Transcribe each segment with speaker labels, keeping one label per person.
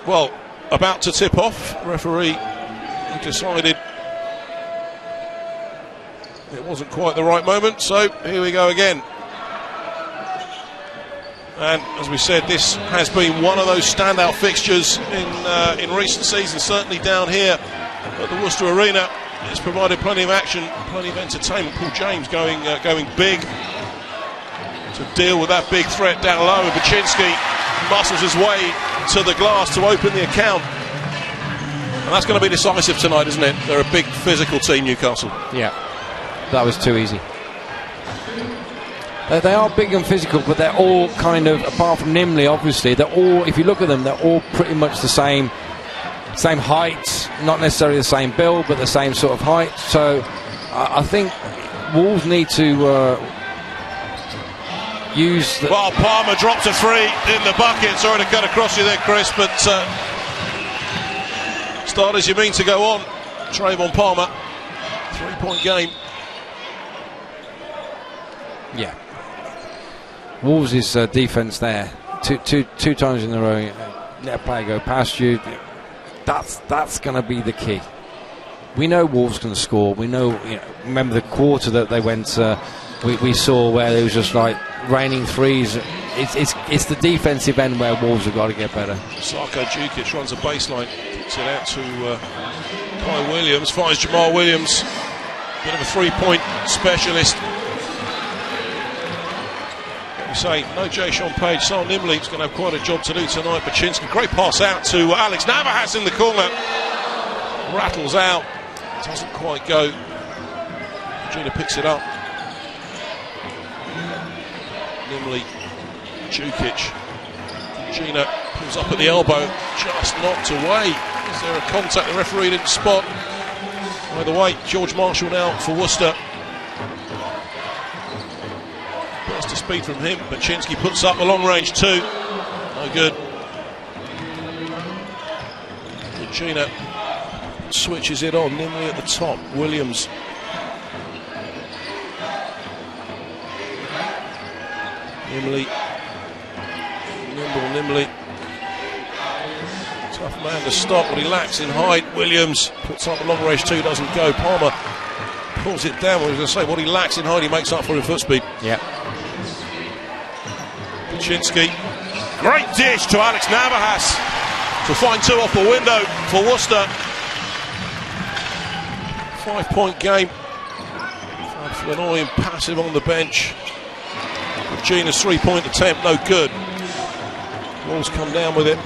Speaker 1: well, about to tip off. Referee decided it wasn't quite the right moment, so here we go again. And as we said, this has been one of those standout fixtures in recent seasons, certainly down here at the Worcester Arena. It's provided plenty of action, plenty of entertainment. Paul James going big to deal with that big threat down low, and Baczynski muscles his way to the glass to open the account. And that's going to be decisive tonight, isn't it? They're a big physical team, Newcastle.
Speaker 2: Yeah, that was too easy. They are big and physical, but they're all kind of, apart from Nimley, obviously, they're all, if you look at them, they're all pretty much the same height, not necessarily the same build, but the same sort of height. So I think Wolves need to use the...
Speaker 1: Well, Palmer drops a three in the bucket. Sorry to cut across you there, Chris, but start as you mean to go on. Trayvon Palmer, 3-point game.
Speaker 2: Yeah. Wolves' defence there, two times in a row, let a player go past you. That's going to be the key. We know Wolves can score. We know, remember the quarter that they went. We saw where it was just like raining threes. It's the defensive end where Wolves have got to get better.
Speaker 1: Sarko Djukic runs a baseline, kicks it out to Kai Williams, finds Jamal Williams, bit of a three-point specialist. We say no Jay-Sean Page. Sal Nimley's going to have quite a job to do tonight. Baczynski, great pass out to Alex Navas in the corner, rattles out, doesn't quite go. Gina picks it up. Nimley, Djukic, Gina pulls up at the elbow, just knocked away. Is there a contact the referee didn't spot? By the way, George Marshall now for Worcester. Burst of speed from him. Baczynski puts up the long range two. No good. Gina switches it on. Nimley at the top. Williams. Nimley. Nimley. Tough man to stop, but he lacks in height. Williams puts up the long range two, doesn't go. Palmer pulls it down. I was going to say, what he lacks in height, he makes up for in foot speed.
Speaker 2: Yeah.
Speaker 1: Baczynski, great dish to Alex Navas to find two off the window for Worcester. 5-point game. Flanoy passive on the bench. Gina's three-point attempt, no good. Wolves come down with it.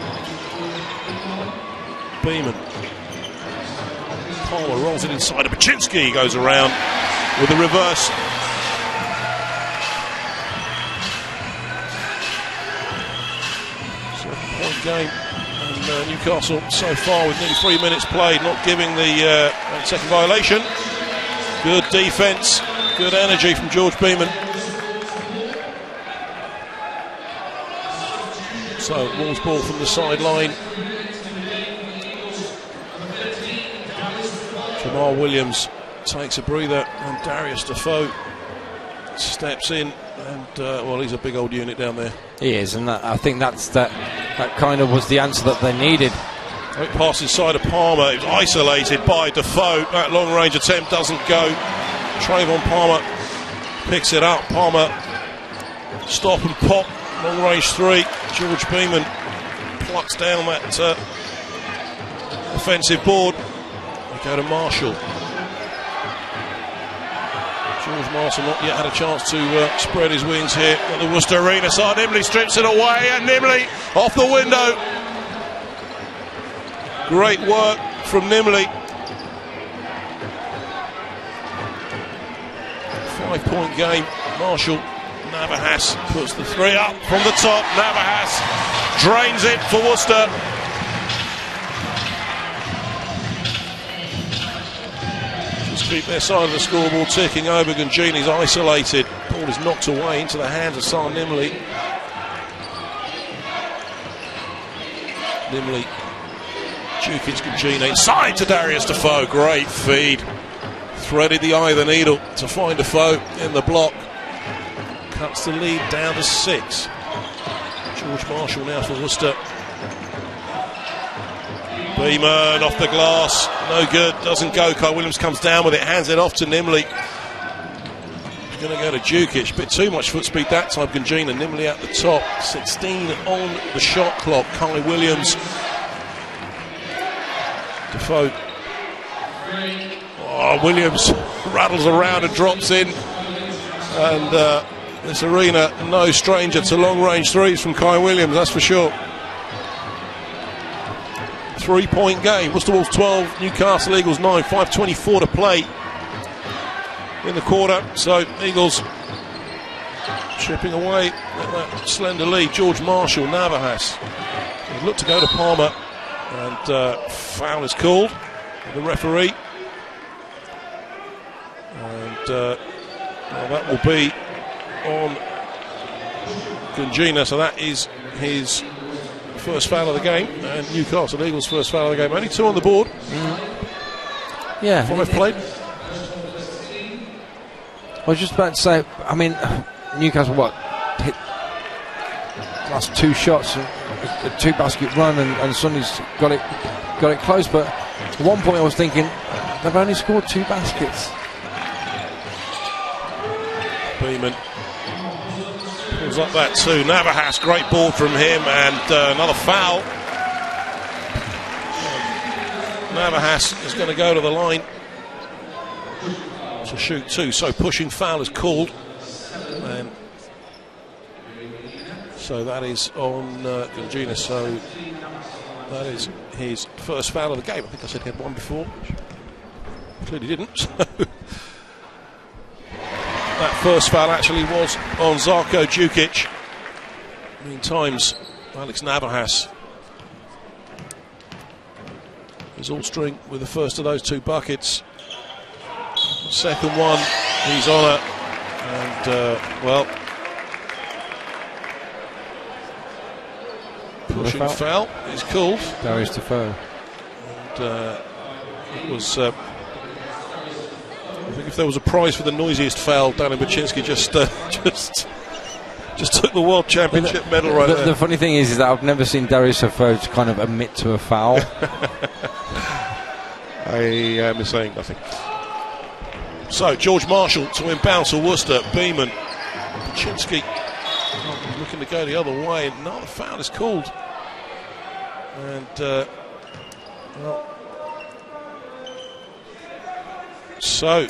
Speaker 1: Beeman. Palmer rolls it inside of Baczynski, goes around with the reverse. Game, and Newcastle so far with nearly 3 minutes played, not giving the second violation. Good defence, good energy from George Beeman. So Wolves ball from the sideline. Jamal Williams takes a breather, and Darius Defoe steps in, and well, he's a big old unit down there.
Speaker 2: He is, and I think that kind of was the answer that they needed.
Speaker 1: Great pass inside of Palmer. It was isolated by Defoe. That long range attempt doesn't go. Trayvon Palmer picks it up. Palmer stop and pop. Long range three. George Beeman plucks down that offensive board. They go to Marshall. George Marshall not yet had a chance to spread his wings here at the Worcester Arena side. Nimley strips it away, and Nimley off the window. Great work from Nimley. 5-point game. Marshall. Navas puts the three up from the top. Navas drains it for Worcester. Just keep their side of the scoreboard ticking over. Gungini's isolated. Ball is knocked away into the hands of Sal Nimley. Nimley, Djukic, Gungini inside to Darius Defoe. Great feed. Threaded the eye of the needle to find Defoe in the block. Cuts the lead down to 6. George Marshall now for Worcester. Beeman off the glass, no good, doesn't go. Kai Williams comes down with it, hands it off to Nimley. He's going to go to Djukic, bit too much foot speed that time. Gungina, Nimley at the top, 16 on the shot clock. Kai Williams, Defoe. Oh, Williams rattles around and drops in, and this arena no stranger to long range threes from Kai Williams, that's for sure. 3-point game. Worcester Wolves 12, Newcastle Eagles 9, 5:24 to play in the quarter. So Eagles chipping away at that slender lead. George Marshall, Navajaz. He looked to go to Palmer, and foul is called. The referee, and well, that will be on Gungina. So that is his first foul of the game, and Newcastle Eagles' first foul of the game. Only 2 on the board.
Speaker 2: Yeah,
Speaker 1: 5 played.
Speaker 2: I was just about to say, I mean, Newcastle hit last 2 shots, a 2-basket run, and Sonny's got it close. But at one point I was thinking they've only scored 2 baskets.
Speaker 1: Beeman pulls up that too. Navajaz, great ball from him, and another foul. Navajaz is going to go to the line to shoot 2, so pushing foul is called, and so that is on Gungina. So that is his first foul of the game. I think I said he had 1 before, clearly didn't. So that first foul actually was on Žarko Djukic. Meantime, Alex Navajaz is all string with the first of those 2 buckets. Second one, he's on it, and well, pushing foul is called.
Speaker 2: Darius Defoe.
Speaker 1: And it was. I think if there was a prize for the noisiest foul, Daniel Baczynski just took the World Championship medal right there.
Speaker 2: The funny thing is that I've never seen Darius Defoe to kind of admit to a foul.
Speaker 1: I am saying nothing. So George Marshall to inbound to Worcester. Beeman, Baczynski looking to go the other way. Another foul is called, and well, so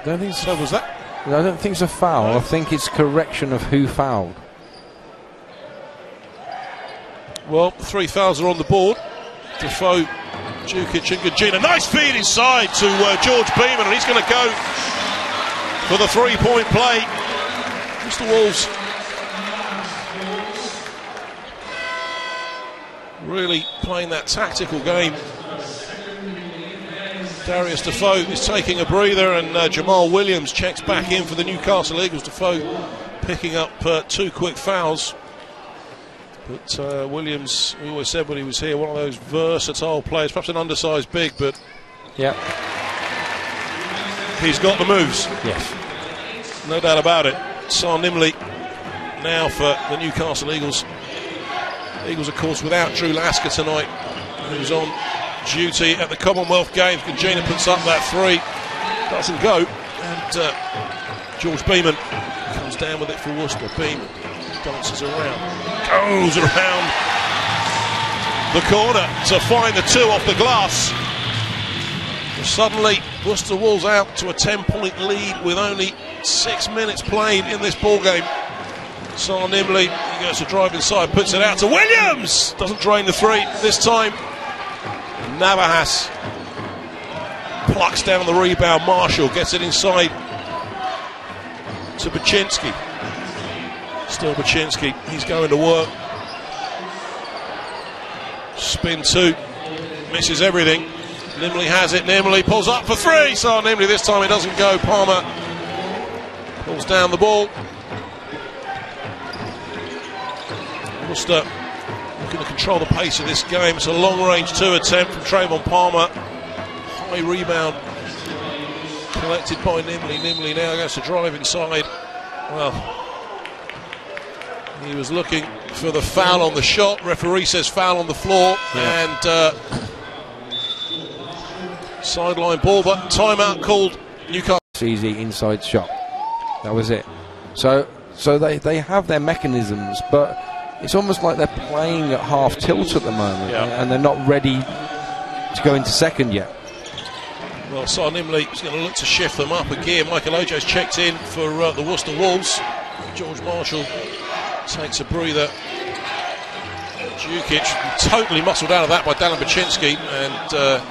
Speaker 2: I don't think
Speaker 1: so. Was that?
Speaker 2: I don't think it's a foul. I think it's correction of who fouled.
Speaker 1: Well, 3 fouls are on the board. Defoe, Djukic and Gungina. Nice feed inside to George Beeman, and he's going to go for the 3-point play. Worcester Wolves really playing that tactical game. Darius Defoe is taking a breather, and Jamal Williams checks back in for the Newcastle Eagles. Defoe picking up 2 quick fouls. But Williams, we always said when he was here, one of those versatile players, perhaps an undersized big, but
Speaker 2: yeah,
Speaker 1: he's got the moves.
Speaker 2: Yes,
Speaker 1: no doubt about it. Sar Nimley now for the Newcastle Eagles. Eagles, of course, without Drew Lasker tonight, who's on duty at the Commonwealth Games. Gungina puts up that 3, doesn't go, and George Beeman comes down with it for Worcester. Beeman dances around, goes around the corner to find the 2 off the glass. And suddenly Worcester Wolves out to a 10-point lead with only 6 minutes played in this ball game. Sar Nimley, he goes to drive inside, puts it out to Williams, doesn't drain the 3 this time. Navajaz plucks down the rebound. Marshall gets it inside to Baczynski. Still Baczynski, he's going to work. Spin 2, misses everything. Nimley has it, Nimley pulls up for 3. So Nimley, this time it doesn't go. Palmer pulls down the ball. Worcester looking to control the pace of this game. It's a long-range 2 attempt from Trayvon Palmer. High rebound collected by Nimley. Nimley now goes to drive inside. Well, he was looking for the foul on the shot. Referee says foul on the floor, and sideline ball, but timeout called. Newcastle.
Speaker 2: Easy inside shot. That was it. So they have their mechanisms, but it's almost like they're playing at half tilt at the moment, and they're not ready to go into second yet.
Speaker 1: Well, Nimley is going to look to shift them up a gear. Michael Ojo's checked in for the Worcester Wolves. George Marshall takes a breather. Jukic totally muscled out of that by Dallin Baczynski, and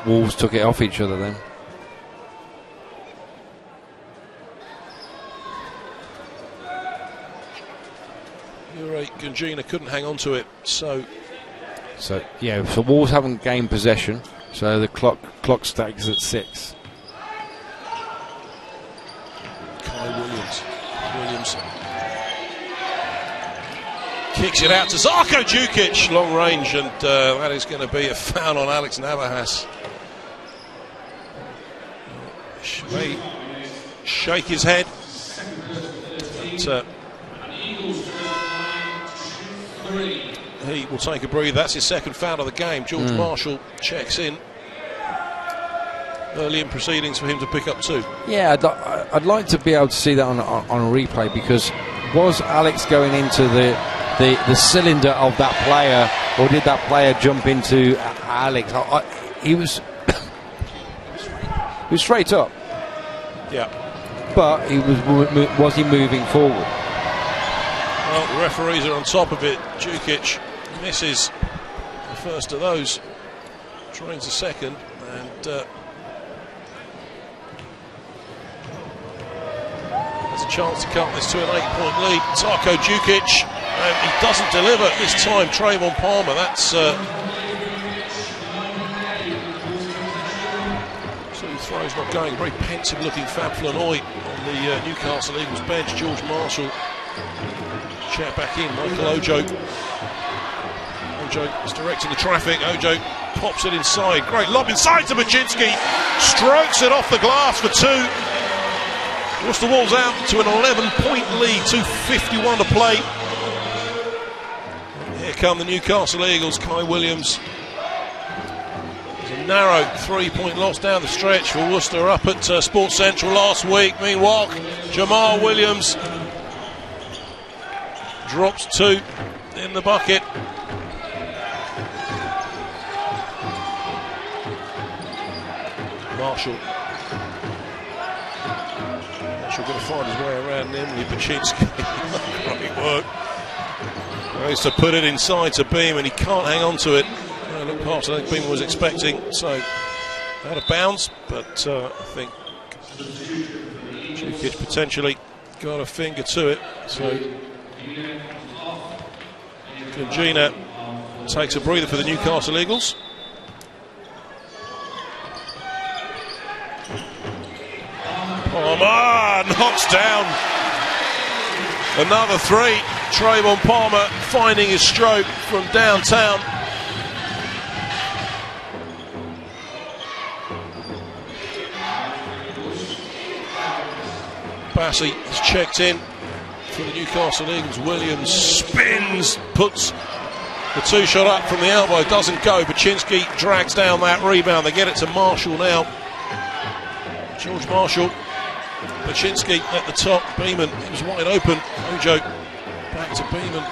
Speaker 2: Wolves took it off each other then.
Speaker 1: Jure Gunjina couldn't hang on to it, so
Speaker 2: Wolves haven't gained possession, so the clock stacks at 6.
Speaker 1: Kai Williams kicks it out to Zarko Jukic, long range, and that is going to be a foul on Alex Navahas. May shake his head, but he will take a breather. That's his second foul of the game. George Marshall checks in. Early in proceedings for him to pick up 2.
Speaker 2: Yeah, I'd like to be able to see that on a replay, because was Alex going into the cylinder of that player, or did that player jump into Alex? He was straight up.
Speaker 1: Yeah.
Speaker 2: But was he moving forward?
Speaker 1: Well, the referees are on top of it. Jukic misses the first of those, trains the second, and has a chance to cut this to an 8-point lead. Zarko Jukic, and he doesn't deliver this time. Trayvon Palmer, that's so the throw's not going. Very pensive looking Fab Flanoy on the Newcastle Eagles bench. George Marshall check back in. Michael Ojo is directing the traffic. Ojo pops it inside. Great lob inside to Baczynski. Strokes it off the glass for 2. Worcester Wolves out to an 11-point lead. 2:51 to play. Here come the Newcastle Eagles. Kai Williams. There's a narrow 3-point loss down the stretch for Worcester up at Sports Central last week. Meanwhile, Jamal Williams drops 2 in the bucket. Marshall going to find his way around Nimley. Baczynski. Great work. Tries to put it inside to Beam, and he can't hang on to it. Look past, I think Beam was expecting, so out of bounds, but I think Jukic potentially got a finger to it. So Gunjina takes a breather for the Newcastle Eagles. Palmer knocks down another 3. Trayvon Palmer finding his stroke from downtown. Bassey is checked in for the Newcastle Eagles. Williams spins, puts the 2-shot up from the elbow, doesn't go. Baczynski drags down that rebound. They get it to Marshall now. George Marshall. Baczynski at the top. Beeman, he was wide open. Ojo back to Beeman.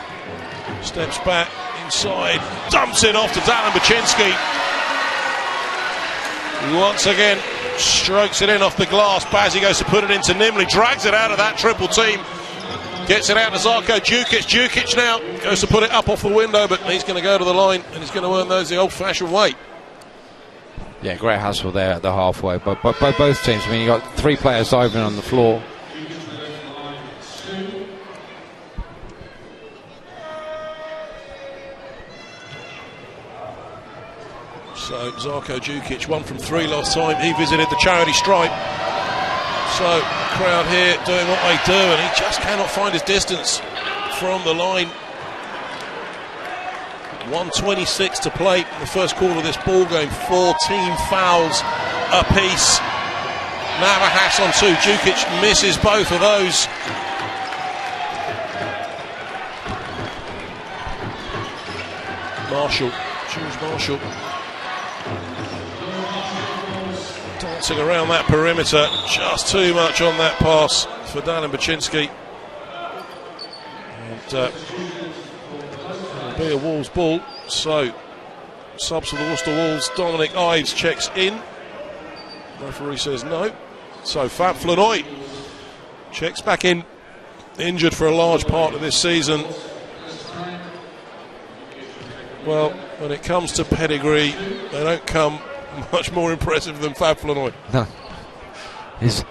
Speaker 1: Steps back inside. Dumps it off to Dallin Baczynski. Once again, strokes it in off the glass. Bazzi goes to put it into Nimley. Drags it out of that triple team. Gets it out to Zarko Jukic. Jukic now goes to put it up off the window, but he's going to go to the line and he's going to earn those the old-fashioned way.
Speaker 2: Yeah, great hustle there at the halfway by both teams. I mean, you got 3 players diving on the floor.
Speaker 1: So Zarko Jukic, 1 from 3 last time. He visited the charity stripe. So the crowd here doing what they do, and he just cannot find his distance from the line. 1:26 to play in the first quarter of this ball game. 14 fouls apiece. Navas on two. Djukic misses both of those. Marshall, George Marshall, dancing around that perimeter. Just too much on that pass for Daniel Baczynski. And it'll be a Wolves ball. So, subs for the Worcester Wolves. Dominic Ives checks in. Referee says no. So Fab Flanoy checks back in. Injured for a large part of this season. Well, when it comes to pedigree, they don't come much more impressive than Fab Flanoy.
Speaker 2: No. He's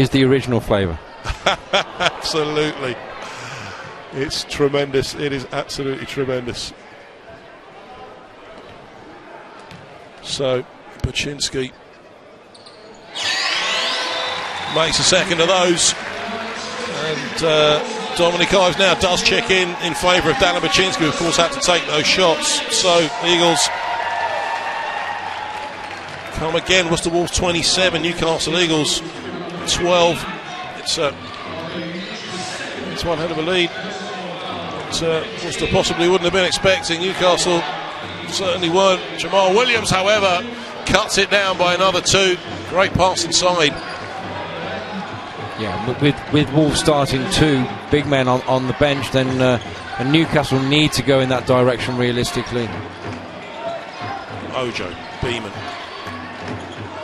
Speaker 2: the original flavour.
Speaker 1: Absolutely. It's tremendous. It is absolutely tremendous. So, Baczynski makes a second of those. And Dominic Ives now does check in favour of Daniel Baczynski, who of course had to take those shots. So, Eagles come again. Worcester Wolves 27, Newcastle Eagles 12. It's one hell of a lead. Worcester possibly wouldn't have been expecting. Newcastle certainly weren't. Jamal Williams, however, cuts it down by another two. Great pass inside.
Speaker 2: Yeah, with Wolves starting two big men on the bench, then and Newcastle need to go in that direction realistically.
Speaker 1: Ojo, Beeman.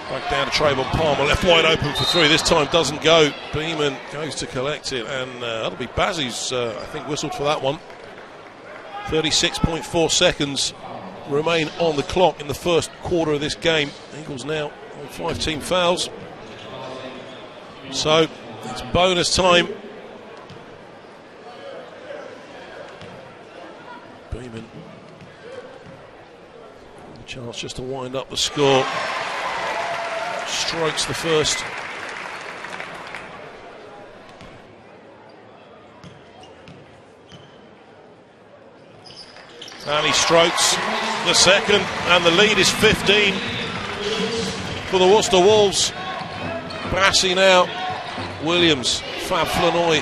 Speaker 1: Back down to Trayvon Palmer, left wide open for three. This time doesn't go. Beeman goes to collect it, and that'll be Bazzi's, I think, whistled for that one. 36.4 seconds remain on the clock in the first quarter of this game. Eagles now on 5 team fouls. So it's bonus time. Beeman, a chance just to wind up the score. Strikes the first. And he strokes the second, and the lead is 15 for the Worcester Wolves. Bassey now, Williams, Fab Flanoy.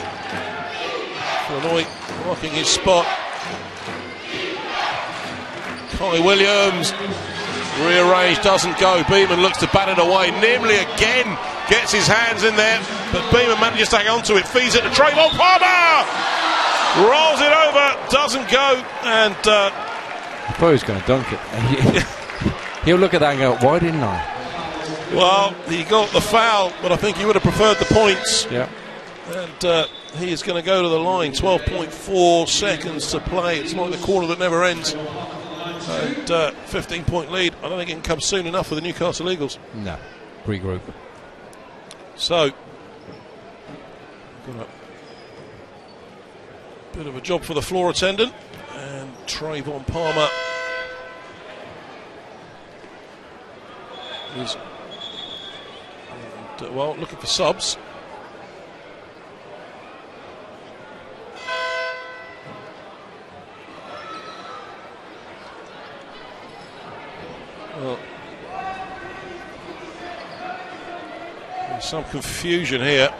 Speaker 1: Flanoy marking his spot. Kai Williams, rearranged, doesn't go. Beeman looks to bat it away. Nimley again gets his hands in there, but Beeman manages to hang on to it, feeds it to Trayvon Palmer. Rolls it over, doesn't go, and
Speaker 2: I thought he was going to dunk it. He'll look at that and go, why didn't I?
Speaker 1: Well, he got the foul, but I think he would have preferred the points.
Speaker 2: Yeah.
Speaker 1: And he is going to go to the line. 12.4 seconds to play. It's like the quarter that never ends. And 15-point lead. I don't think it can come soon enough for the Newcastle Eagles.
Speaker 2: No. Regroup.
Speaker 1: So, got a bit of a job for the floor attendant. And Trayvon Palmer is, well, looking for subs. Well, there's some confusion here.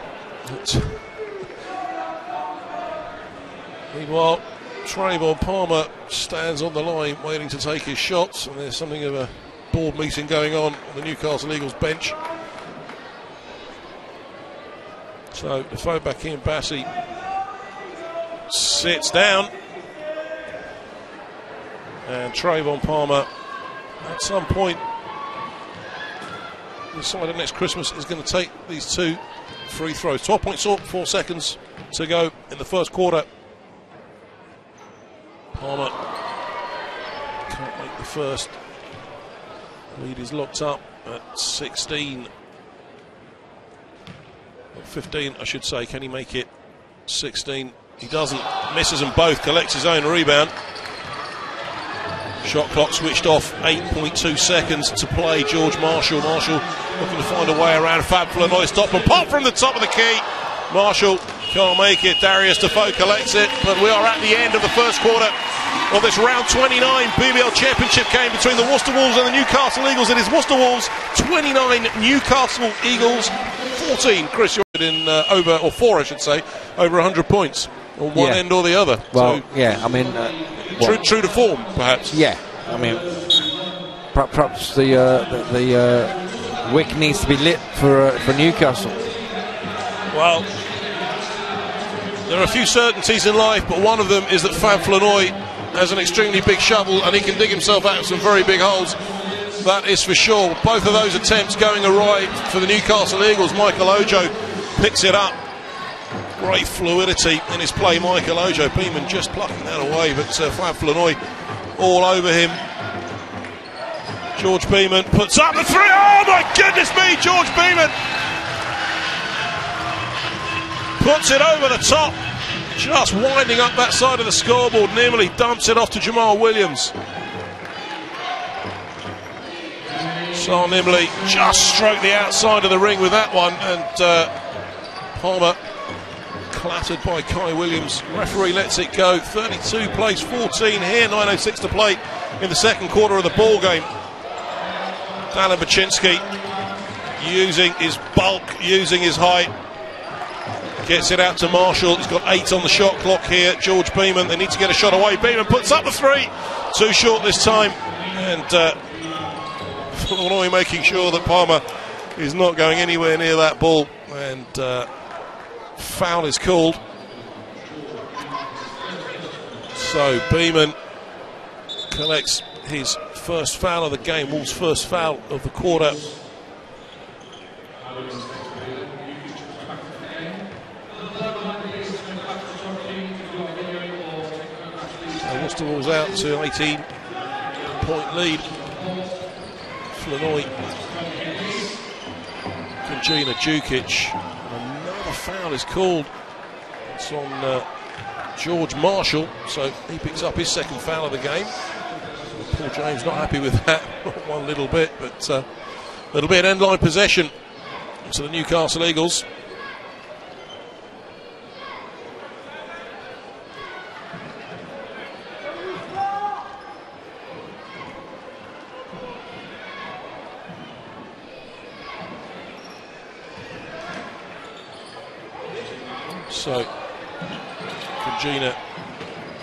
Speaker 1: Meanwhile, Trayvon Palmer stands on the line waiting to take his shots, and there's something of a board meeting going on the Newcastle Eagles bench. So the phone back in, Bassey sits down, and Trayvon Palmer at some point decided next Christmas is going to take these two free throws. 12.4 seconds to go in the first quarter. Palmer can't make the first. Lead is locked up at 16. 15, I should say. Can he make it? 16. He doesn't. Misses them both. Collects his own rebound. Shot clock switched off. 8.2 seconds to play. George Marshall. Marshall looking to find a way around. Fab Flanoy stop and pop from the top of the key. Marshall can't make it. Darius Defoe collects it. But we are at the end of the first quarter. of this round 29 BBL Championship game between the Worcester Wolves and the Newcastle Eagles. It is Worcester Wolves 29, Newcastle Eagles 14. Chris, you're in over, or 4 I should say, over 100 points on one end or the other.
Speaker 2: Well,
Speaker 1: so,
Speaker 2: yeah, I mean,
Speaker 1: true to form, perhaps.
Speaker 2: Yeah, I mean, perhaps the wick needs to be lit for Newcastle.
Speaker 1: Well, there are a few certainties in life, but one of them is that Fab Flanoy has an extremely big shovel and he can dig himself out of some very big holes. That is for sure. Both of those attempts going awry for the Newcastle Eagles. Michael Ojo picks it up. Great fluidity in his play, Michael Ojo. Beeman just plucking that away, but Fab Flanoy all over him. George Beeman puts up the 3. Oh my goodness me, George Beeman puts it over the top, just winding up that side of the scoreboard. Nearly dumps it off to Jamal Williams. So Nimley just stroked the outside of the ring with that one, and Palmer clattered by Kai Williams. Referee lets it go. 32 plays 14 here, 9:06 to play in the second quarter of the ball game. Alan Baczynski using his bulk, using his height, gets it out to Marshall. He's got 8 on the shot clock here. George Beeman, they need to get a shot away. Beeman puts up the 3, too short this time, and Flanoy making sure that Palmer is not going anywhere near that ball, and foul is called. So Beeman collects his first foul of the game, Wolves' first foul of the quarter. Worcester Wolves out to 18-point lead. Flanoy, Kajina, Djukic. Another foul is called. It's on George Marshall, so he picks up his second foul of the game. Paul James not happy with that, one little bit, but it'll be an end-line possession to the Newcastle Eagles. So, Kajina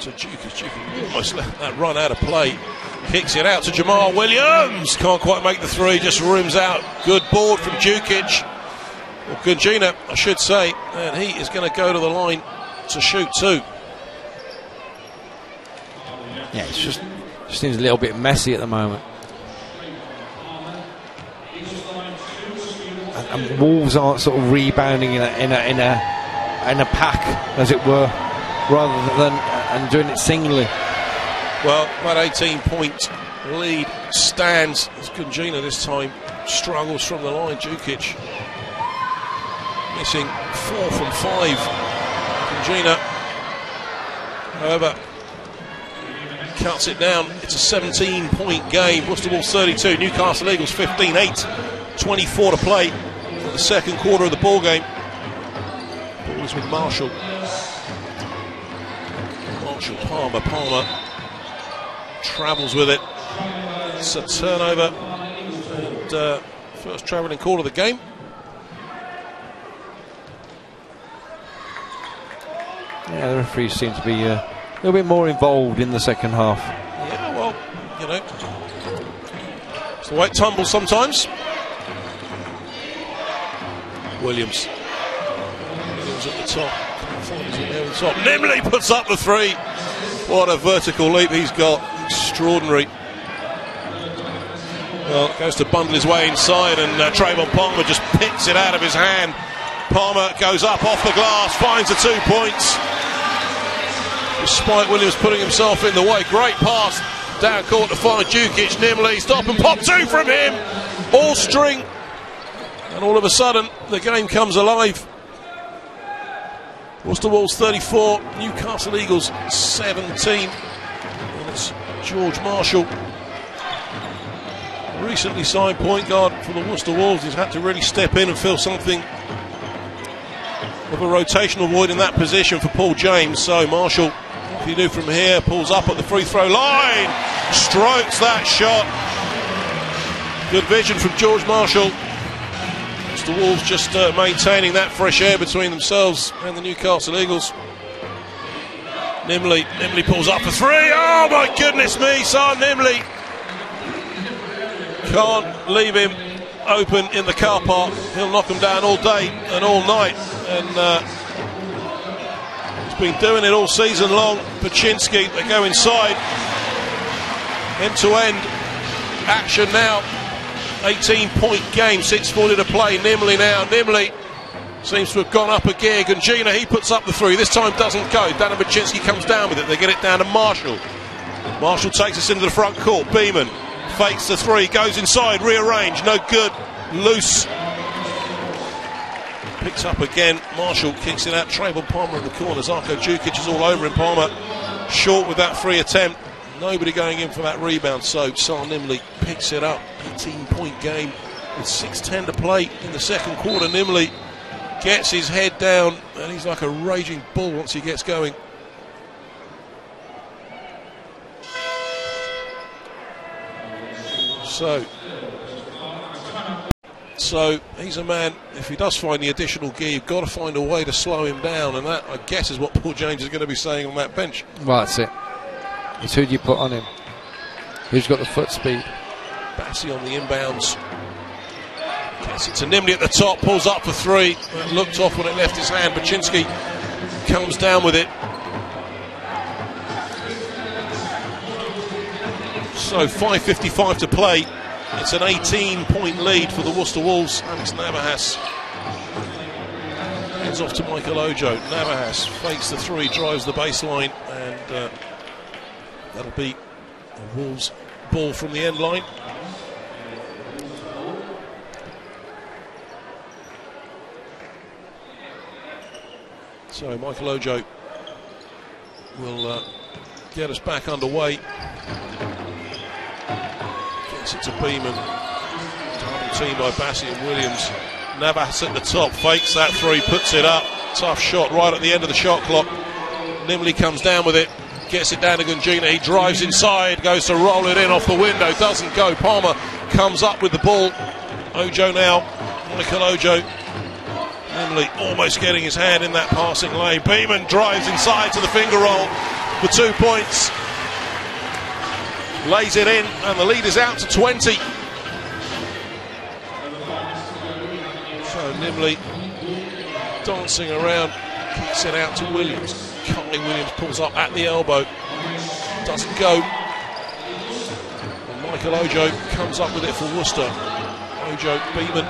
Speaker 1: to Djukic. Almost let that run out of play. Kicks it out to Jamal Williams. Can't quite make the 3, just rims out. Good board from Djukic. Or Kajina, I should say. And he is going to go to the line to shoot 2.
Speaker 2: Yeah, it just seems a little bit messy at the moment. And Wolves aren't sort of rebounding in a pack, as it were, rather than and doing it singly.
Speaker 1: Well, that 18-point lead stands as Kajina this time struggles from the line. Djukic missing 4 from 5. Kajina, however, cuts it down. It's a 17-point game. Worcester Wolves 32, Newcastle Eagles 15, 8:24 to play for the second quarter of the ball game. Ball is with Marshall. Palmer travels with it. It's a turnover, and first travelling call of the game.
Speaker 2: Yeah, the referees seem to be a little bit more involved in the second half.
Speaker 1: Yeah, well, you know, it's the way it tumbles sometimes. Williams at the top. Nimley puts up the 3. What a vertical leap he's got. Extraordinary. Well, goes to bundle his way inside, and Trayvon Palmer just picks it out of his hand. Palmer goes up off the glass, finds the 2 points. Despite Williams putting himself in the way. Great pass down court to find Djukic. Nimley, stop and pop 2 from him. All string. And all of a sudden, the game comes alive. Worcester Wolves 34, Newcastle Eagles 17. And it's George Marshall, recently signed point guard for the Worcester Wolves. He's had to really step in and fill something of a rotational void in that position for Paul James. So Marshall If you do from here, pulls up at the free throw line, strokes that shot. Good vision from George Marshall. It's the Wolves just maintaining that fresh air between themselves and the Newcastle Eagles. Nimley pulls up for three. Oh my goodness me, Son Nimley. Can't leave him open in the car park. He'll knock them down all day and all night. And he's been doing it all season long. Paczynski, they go inside. End-to-end action now. 18-point game, 6:40 to play. Nimley now. Nimley seems to have gone up a gear. Gungina, he puts up the three. This time doesn't go. Dan Paczynski comes down with it. They get it down to Marshall. Marshall takes us into the front court. Beeman fakes the three, goes inside, rearranged, no good, loose. Picks up again. Marshall kicks it out. Trayvon Palmer in the corner. Zarko Djukic is all over him. Palmer short with that free attempt. Nobody going in for that rebound. So Son Nimley picks it up. 18-point game with 6:10 to play in the second quarter. Nimley gets his head down and he's like a raging bull once he gets going. So he's a man, if he does find the additional gear, you've got to find a way to slow him down, and that, I guess, is what Paul James is going to be saying on that bench.
Speaker 2: Well, that's it. It's who do you put on him? Who's got the foot speed?
Speaker 1: Bassey on the inbounds. Gets it to Nimley at the top, pulls up for three. That looked off when it left his hand. Paczynski comes down with it. So 5:55 to play. It's an 18-point lead for the Worcester Wolves. Alex Navahas hands off to Michael Ojo. Navahas fakes the three, drives the baseline, and that'll be the Wolves' ball from the end line. So Michael Ojo will get us back underway. Gets it to Beeman. Double team by Bassey and Williams. Navas at the top, fakes that three, puts it up. Tough shot right at the end of the shot clock. Nimley comes down with it, gets it down to Gungina. He drives inside, goes to roll it in off the window, doesn't go. Palmer comes up with the ball. Ojo now, Michael Ojo. Nimley almost getting his hand in that passing lane. Beeman drives inside to the finger roll for 2 points. Lays it in, and the lead is out to 20. So Nimley dancing around, kicks it out to Williams. Kylie Williams pulls up at the elbow, doesn't go. And Michael Ojo comes up with it for Worcester. Ojo, Beeman.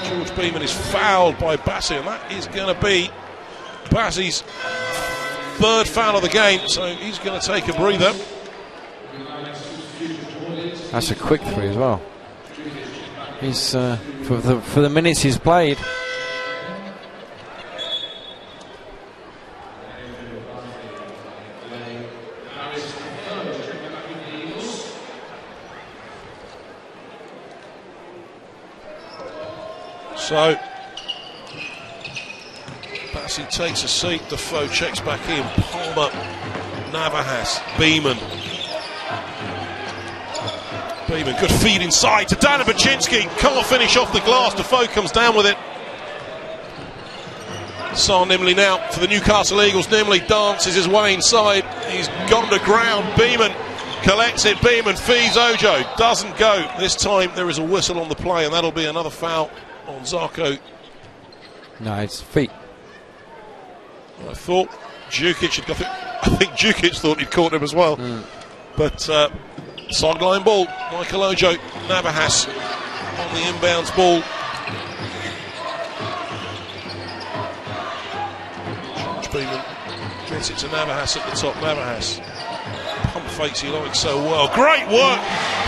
Speaker 1: George Beeman is fouled by Bassey, and that is going to be Bassey's third foul of the game, so he's going to take a breather.
Speaker 2: That's a quick three as well. He's for the minutes he's played.
Speaker 1: So Bassey takes a seat. Defoe checks back in. Palmer, Navahas, Beeman. Beeman, good feed inside to Dan Paczynski. Can't finish off the glass. Defoe comes down with it. Son Nimley now for the Newcastle Eagles. Nimley dances his way inside. He's gone to ground. Beeman collects it. Beeman feeds Ojo. Doesn't go. This time there is a whistle on the play, and that'll be another foul on Zarko.
Speaker 2: No, it's feet.
Speaker 1: I thought Djukic had got it. I think Djukic thought he'd caught him as well. But sideline ball. Michael Ojo, Navahas on the inbounds ball. George Beeman gets it to Navahas at the top. Navahas pump fakes he likes so well. Great work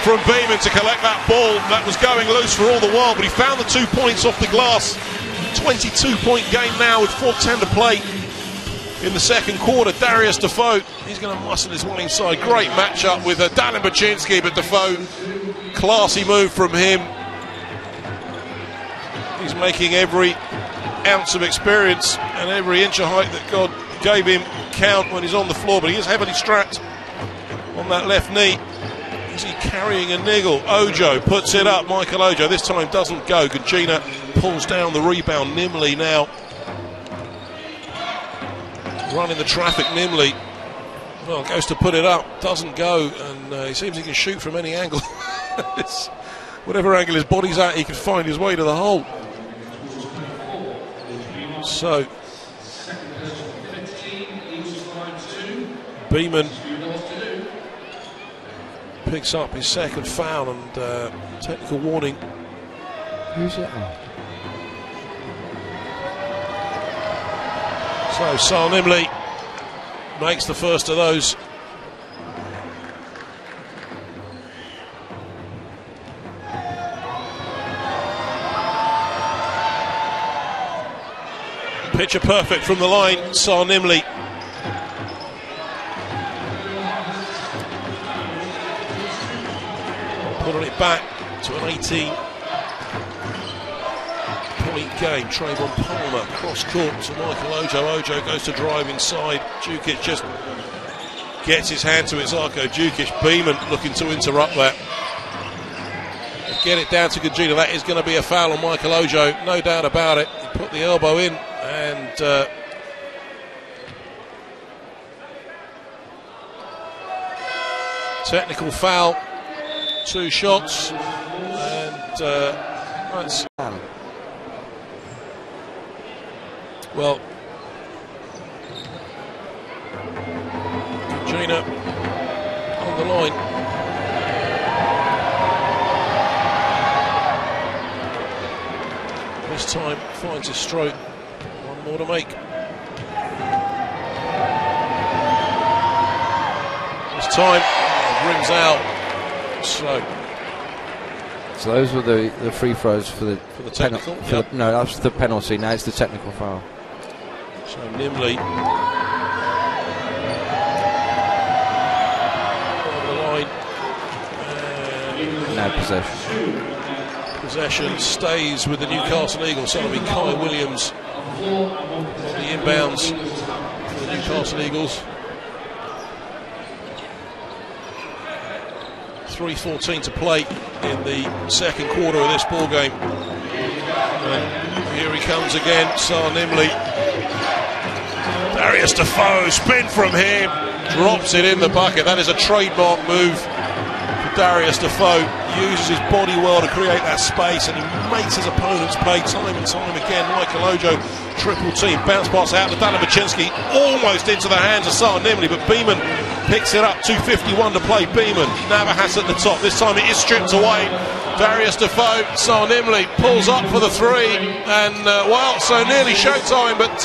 Speaker 1: from Beeman to collect that ball. That was going loose for all the while, but he found the 2 points off the glass. 22-point game now with 4:10 to play in the second quarter. Darius Defoe, he's going to muscle his way inside. Great matchup with Dan Paczynski, but Defoe, classy move from him. He's making every ounce of experience and every inch of height that God gave him count when he's on the floor, but he is heavily strapped on that left knee. Is he carrying a niggle? Ojo puts it up. Michael Ojo this time doesn't go. Gugina pulls down the rebound. Nimley now running the traffic. Nimley, well, goes to put it up, doesn't go, and he seems he can shoot from any angle. Whatever angle his body's at, he can find his way to the hole. So Beeman picks up his second foul, and technical warning.
Speaker 2: Who's it?
Speaker 1: So Sal Nimley makes the first of those. Picture perfect from the line, Sal Nimley. Putting it back to an 18-point game. Trayvon Palmer cross court to Michael Ojo. Ojo goes to drive inside. Djukic just gets his hand to Izako. Djukic, Beeman looking to interrupt that. Get it down to Gugina. That is going to be a foul on Michael Ojo, no doubt about it. He put the elbow in, and technical foul. 2 shots, and that's well. Gugina on the line. This time finds his stroke. One more to make. This time rims out. So
Speaker 2: those were the free throws for the
Speaker 1: technical.
Speaker 2: No, that was the penalty. Now it's the technical foul.
Speaker 1: So Nimley on the line.
Speaker 2: No possession.
Speaker 1: Possession stays with the Newcastle Eagles. So it'll be Kai Williams on the inbounds for the Newcastle Eagles. 3:14 to play in the second quarter of this ball game. Here he comes again, Sal Nimley. Darius Defoe, spin from him, drops it in the bucket. That is a trademark move for Darius Defoe. Uses his body well to create that space, and he makes his opponents pay time and time again. Michael Ojo, triple team, bounce pass out to Dana Baczynski, almost into the hands of Sal Nimley, but Beeman picks it up. 2:51 to play. Beeman, Navahas at the top. This time it is stripped away. Darius Defoe, Sal Nimley pulls up for the three, and well, so nearly showtime, but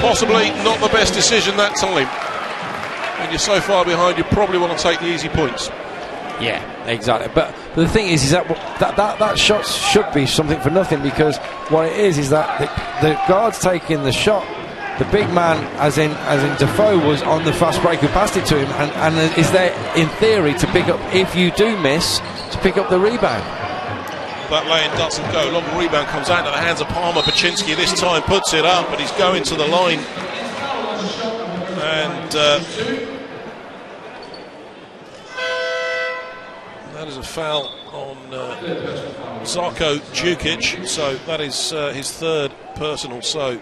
Speaker 1: possibly not the best decision that time. When you're so far behind, you probably want to take the easy points.
Speaker 2: Yeah, exactly. But the thing is that shot should be something for nothing, because what it is that the guard's taking the shot. The big man, as in Defoe, was on the fast break who passed it to him, and is there in theory to pick up, if you do miss, to pick up the rebound.
Speaker 1: That lane doesn't go. Long rebound comes out into the hands of Palmer. Baczynski this time puts it up, but he's going to the line, and that is a foul on Zarko Djukic. So that is his third personal. So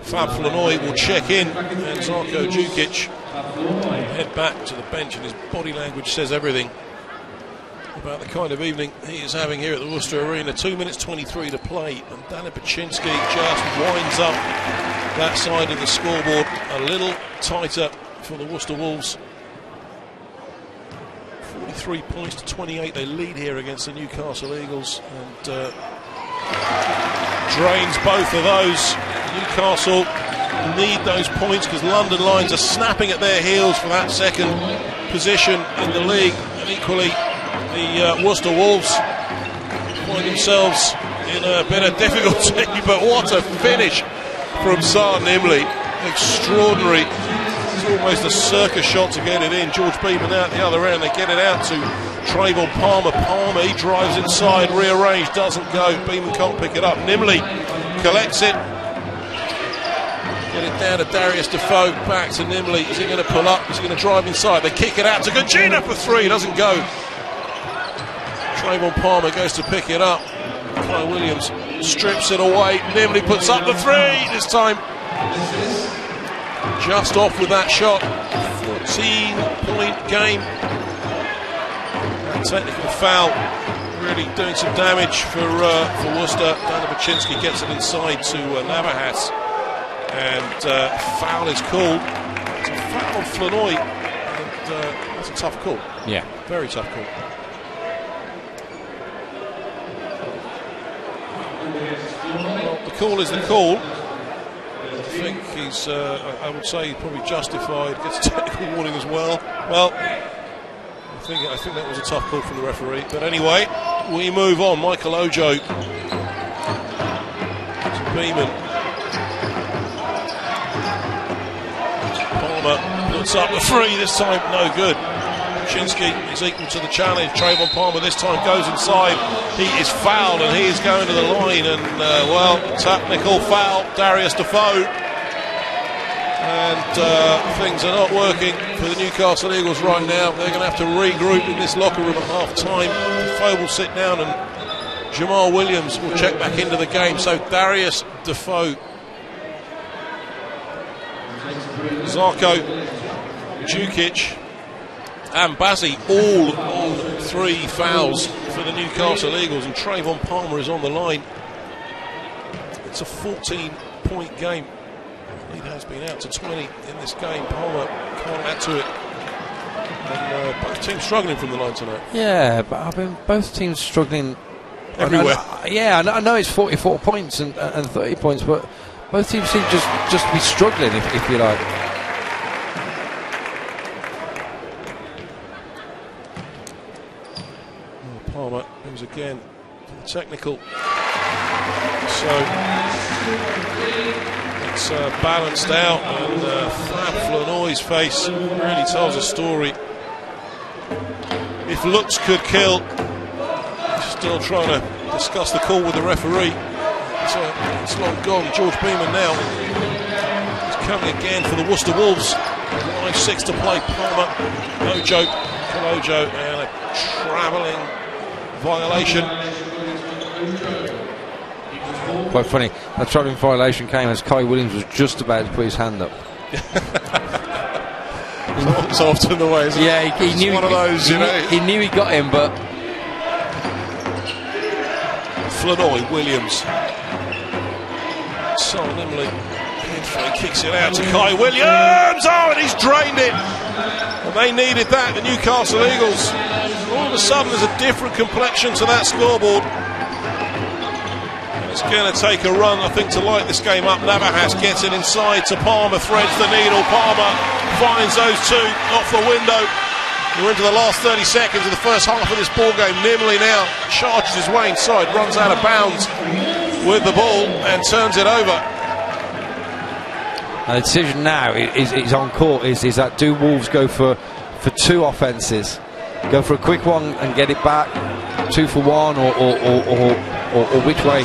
Speaker 1: Fab Flanoy will check in, and Zarko Djukic head back to the bench, and his body language says everything about the kind of evening he is having here at the Worcester Arena. 2 minutes 23 to play, and Dana Baczynski just winds up that side of the scoreboard a little tighter for the Worcester Wolves. 43 points to 28 they lead here against the Newcastle Eagles, and drains both of those. Newcastle need those points because London Lions are snapping at their heels for that second position in the league, and equally the Worcester Wolves find themselves in a bit of difficulty. But what a finish from Sal Nimley. Extraordinary. It's almost a circus shot to get it in. George Beeman out the other end. They get it out to Trayvon Palmer. Palmer, he drives inside, rearranged, doesn't go. Beeman can't pick it up. Nimley collects it. Get it down to Darius Defoe, back to Nimley. Is he going to pull up? Is he going to drive inside? They kick it out to Gugina for three. Doesn't go. Trayvon Palmer goes to pick it up. Kai Williams strips it away. Nimley puts up the three. This time just off with that shot. 14-point game. Technical foul. Really doing some damage for Worcester. Dana Baczynski gets it inside to Navahas. And foul is called. It's a foul on Flanoy. And that's a tough call.
Speaker 2: Yeah.
Speaker 1: Very tough call. Well, the call is the call. I think he's, I would say, probably justified. Gets a technical warning as well. Well, I think that was a tough call from the referee. But anyway, we move on. Michael Ojo to Beeman. Palmer puts up the three. This time, no good. Baczynski is equal to the challenge. Trayvon Palmer this time goes inside. He is fouled and he is going to the line. And, well, technical foul. Darius Defoe. And things are not working for the Newcastle Eagles right now. They're going to have to regroup in this locker room at half time. Defoe will sit down and Jamal Williams will check back into the game. So Darius Defoe, Zarko, Jukic and Bazzi all on three fouls for the Newcastle Eagles, and Trayvon Palmer is on the line. It's a 14-point game. Lead has been out to 20 in this game. Palmer can't add to it. And both teams struggling from the line tonight.
Speaker 2: Yeah, but I mean, both teams struggling
Speaker 1: everywhere.
Speaker 2: I know it's 44 points and 30 points, but both teams seem just be struggling, if you like.
Speaker 1: Palmer moves again to the technical. So it's balanced out, and Fab Flanoy's face really tells a story. If looks could kill, still trying to discuss the call with the referee. It's long gone. George Beeman now is coming again for the Worcester Wolves. 5-6 to play. Palmer, Ojo, and a travelling violation.
Speaker 2: Quite funny, that travelling violation came as Kai Williams was just about to put his hand up.
Speaker 1: It's often the way, isn't it?
Speaker 2: Yeah, he knew
Speaker 1: one of those, you know.
Speaker 2: He knew he got him, but
Speaker 1: Flanoy, Williams, Sol Nimley, kicks it out to Kai Williams. Oh, and he's drained it. And they needed that, the Newcastle Eagles. All of a sudden, there's a different complexion to that scoreboard. It's going to take a run, I think, to light this game up. Navahas gets it inside to Palmer, threads the needle. Palmer finds those two off the window. We're into the last 30 seconds of the first half of this ball game. Nimley now charges his way inside, runs out of bounds with the ball and turns it over.
Speaker 2: And the decision now is on court is that do Wolves go for two offences, go for a quick one and get it back, 2 for 1, or which way,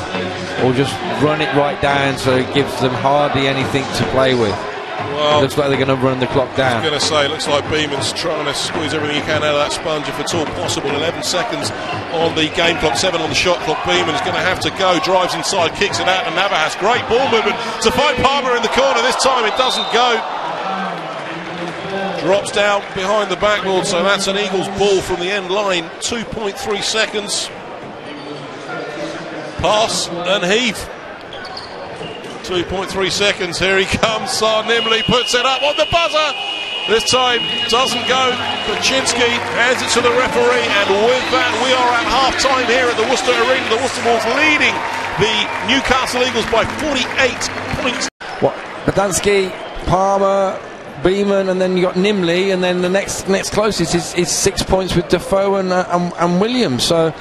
Speaker 2: or just run it right down so it gives them hardly anything to play with. Well, it looks like they're going to run the clock down.
Speaker 1: I was going to say, it looks like Beeman's trying to squeeze everything he can out of that sponge if at all possible. 11 seconds on the game clock, 7 on the shot clock. Beeman is going to have to go, drives inside, kicks it out, and Navahas. Great ball movement to find Palmer in the corner. This time it doesn't go. Drops down behind the backboard, so that's an Eagles ball from the end line. 2.3 seconds. Pass and heave. 2.3 seconds. Here he comes. Sar Nimley puts it up on the buzzer. This time doesn't go. Baczynski hands it to the referee, and with that we are at half time here at the Worcester Arena. The Worcester Wolves leading the Newcastle Eagles by 48 points.
Speaker 2: What? Baczynski, Palmer, Beeman, and then you got Nimley, and then the next closest is 6 points with Defoe and Williams. So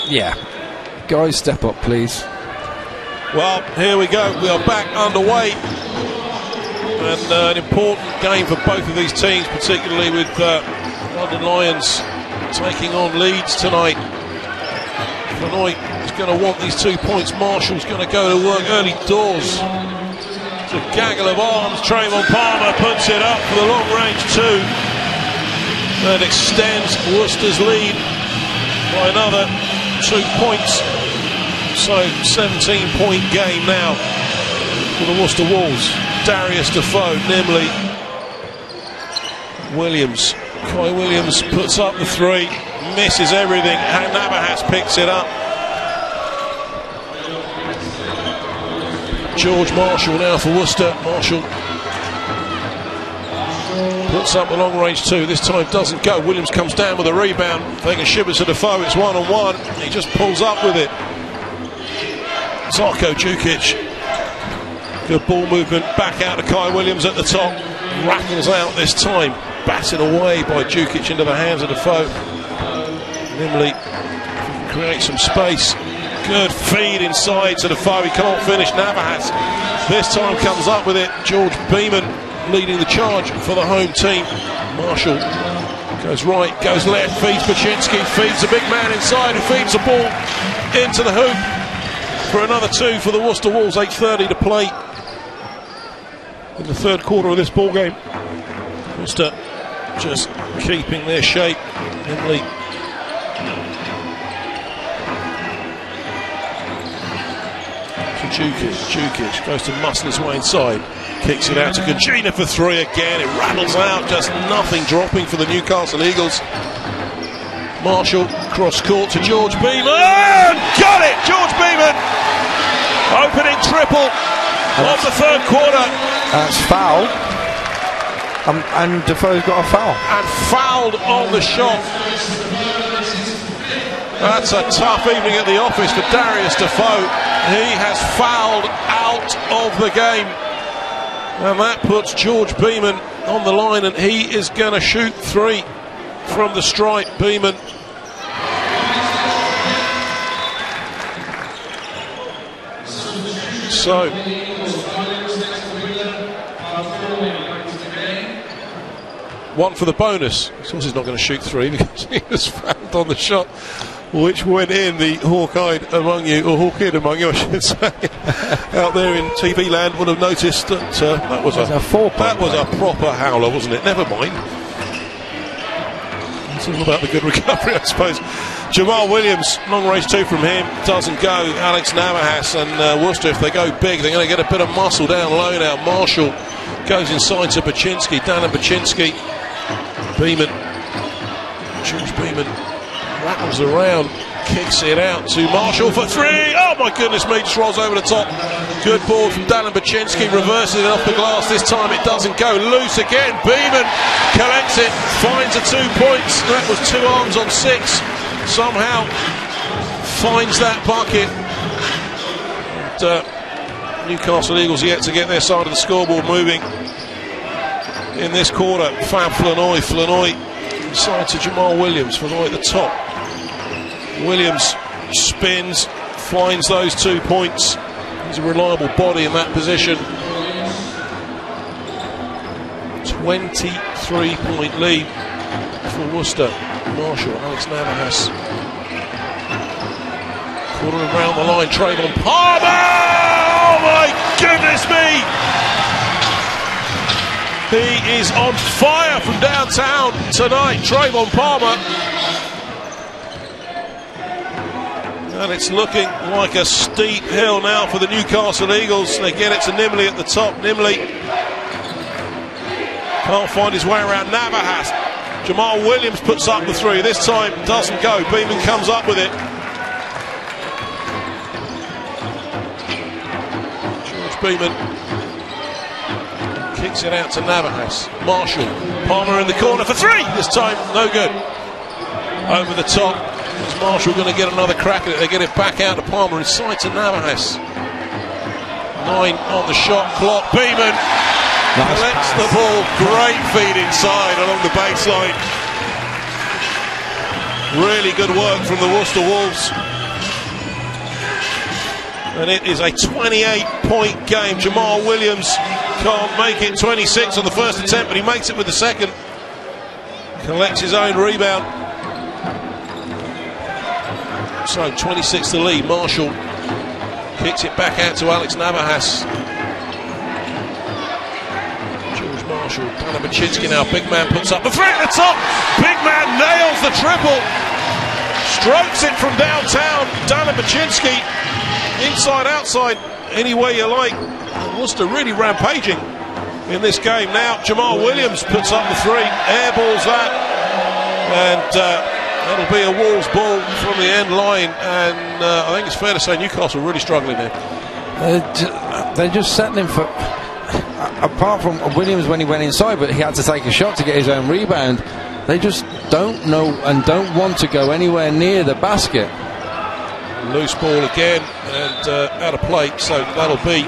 Speaker 2: yeah, guys, step up, please.
Speaker 1: Well, here we go. We are back underway, and an important game for both of these teams, particularly with London Lions taking on Leeds tonight. Flanoy is going to want these 2 points. Marshall's going to go to work early doors It's a gaggle of arms. Trayvon Palmer puts it up for the long range 2. That extends Worcester's lead by another 2 points. So 17-point game now for the Worcester Wolves. Darius Defoe, Nimley, Williams. Kai Williams puts up the 3, misses everything, and Navahas picks it up. George Marshall now for Worcester. Marshall puts up the long range 2. This time doesn't go. Williams comes down with a rebound. Taking shivers to Defoe. It's 1-on-1. He just pulls up with it. Zarko Djukic. Good ball movement. Back out to Kai Williams at the top. Rattles out this time. Batted away by Djukic into the hands of Defoe. Nimley creates some space. Good feed inside to Defoe. He can't finish. Navahas this time comes up with it. George Beeman leading the charge for the home team. Marshall goes right, goes left, feeds Baczynski, feeds a big man inside who feeds the ball into the hoop for another 2 for the Worcester Wolves. 8:30 to play in the third quarter of this ball game. Worcester just keeping their shape. Nimley to Djukic goes to muscle his way inside, kicks it out to Kajina for 3 again. It rattles out, just nothing dropping for the Newcastle Eagles. Marshall cross court to George Beeman. Got it! George Beeman! Opening triple of the third quarter.
Speaker 2: That's foul. And Defoe's got a foul.
Speaker 1: And fouled on the shot. That's a tough evening at the office for Darius Defoe. He has fouled out of the game. And that puts George Beeman on the line, and he is going to shoot 3 from the stripe. Beeman. So 1 for the bonus. Of course he's not going to shoot 3 because he was fouled on the shot, which went in. The hawk-eyed among you, or hawk-eared among you I should say, out there in TV land would have noticed that that was a 4-point. That was a proper howler, wasn't it? Never mind. It's all about the good recovery, I suppose. Jamal Williams, long range 2 from him, doesn't go. Alex Navahas and Worcester, if they go big, they're going to get a bit of muscle down low now. Marshall goes inside to Baczynski, Dan and Baczynski. Beeman, George Beeman rattles around, kicks it out to Marshall for 3. Oh my goodness me, just rolls over the top. Good ball from Dan and Baczynski, reversing it off the glass. This time it doesn't go. Loose again. Beeman collects it, finds the 2 points. That was 2 arms on 6. Somehow finds that bucket. And, Newcastle Eagles yet to get their side of the scoreboard moving in this quarter. Fab Flanoy inside to Jamal Williams. Flanoy at the top. Williams spins, finds those 2 points. He's a reliable body in that position. 23-point lead for Worcester. Marshall, Alex Navahas. Quartering around the line, Trayvon Palmer! Oh my goodness me! He is on fire from downtown tonight, Trayvon Palmer. And it's looking like a steep hill now for the Newcastle Eagles. They get it to Nimley at the top. Nimley can't find his way around Navahas. Jamal Williams puts up the 3. This time doesn't go. Beeman comes up with it. George Beeman kicks it out to Navahas. Marshall. Palmer in the corner for 3. This time no good. Over the top. Is Marshall going to get another crack at it? They get it back out to Palmer, inside to Navahas. 9 on the shot clock. Beeman collects the ball. Great feed inside along the baseline. Really good work from the Worcester Wolves. And it is a 28-point game. Jamal Williams can't make it. 26 on the first attempt, but he makes it with the second. Collects his own rebound. So 26 the lead. Marshall kicks it back out to Alex Navahas. Marshall, Dana Baczynski now, big man puts up the three at the top, big man nails the triple, strokes it from downtown, Dana Baczynski, inside, outside, any way you like. Worcester really rampaging in this game. Now Jamal Williams puts up the three, airballs that, and that'll be a Wolves ball from the end line, and I think it's fair to say Newcastle really struggling there.
Speaker 2: They're just settling for, apart from Williams when he went inside, but he had to take a shot to get his own rebound. They just don't know and don't want to go anywhere near the basket.
Speaker 1: Loose ball again, and out of play, so that'll be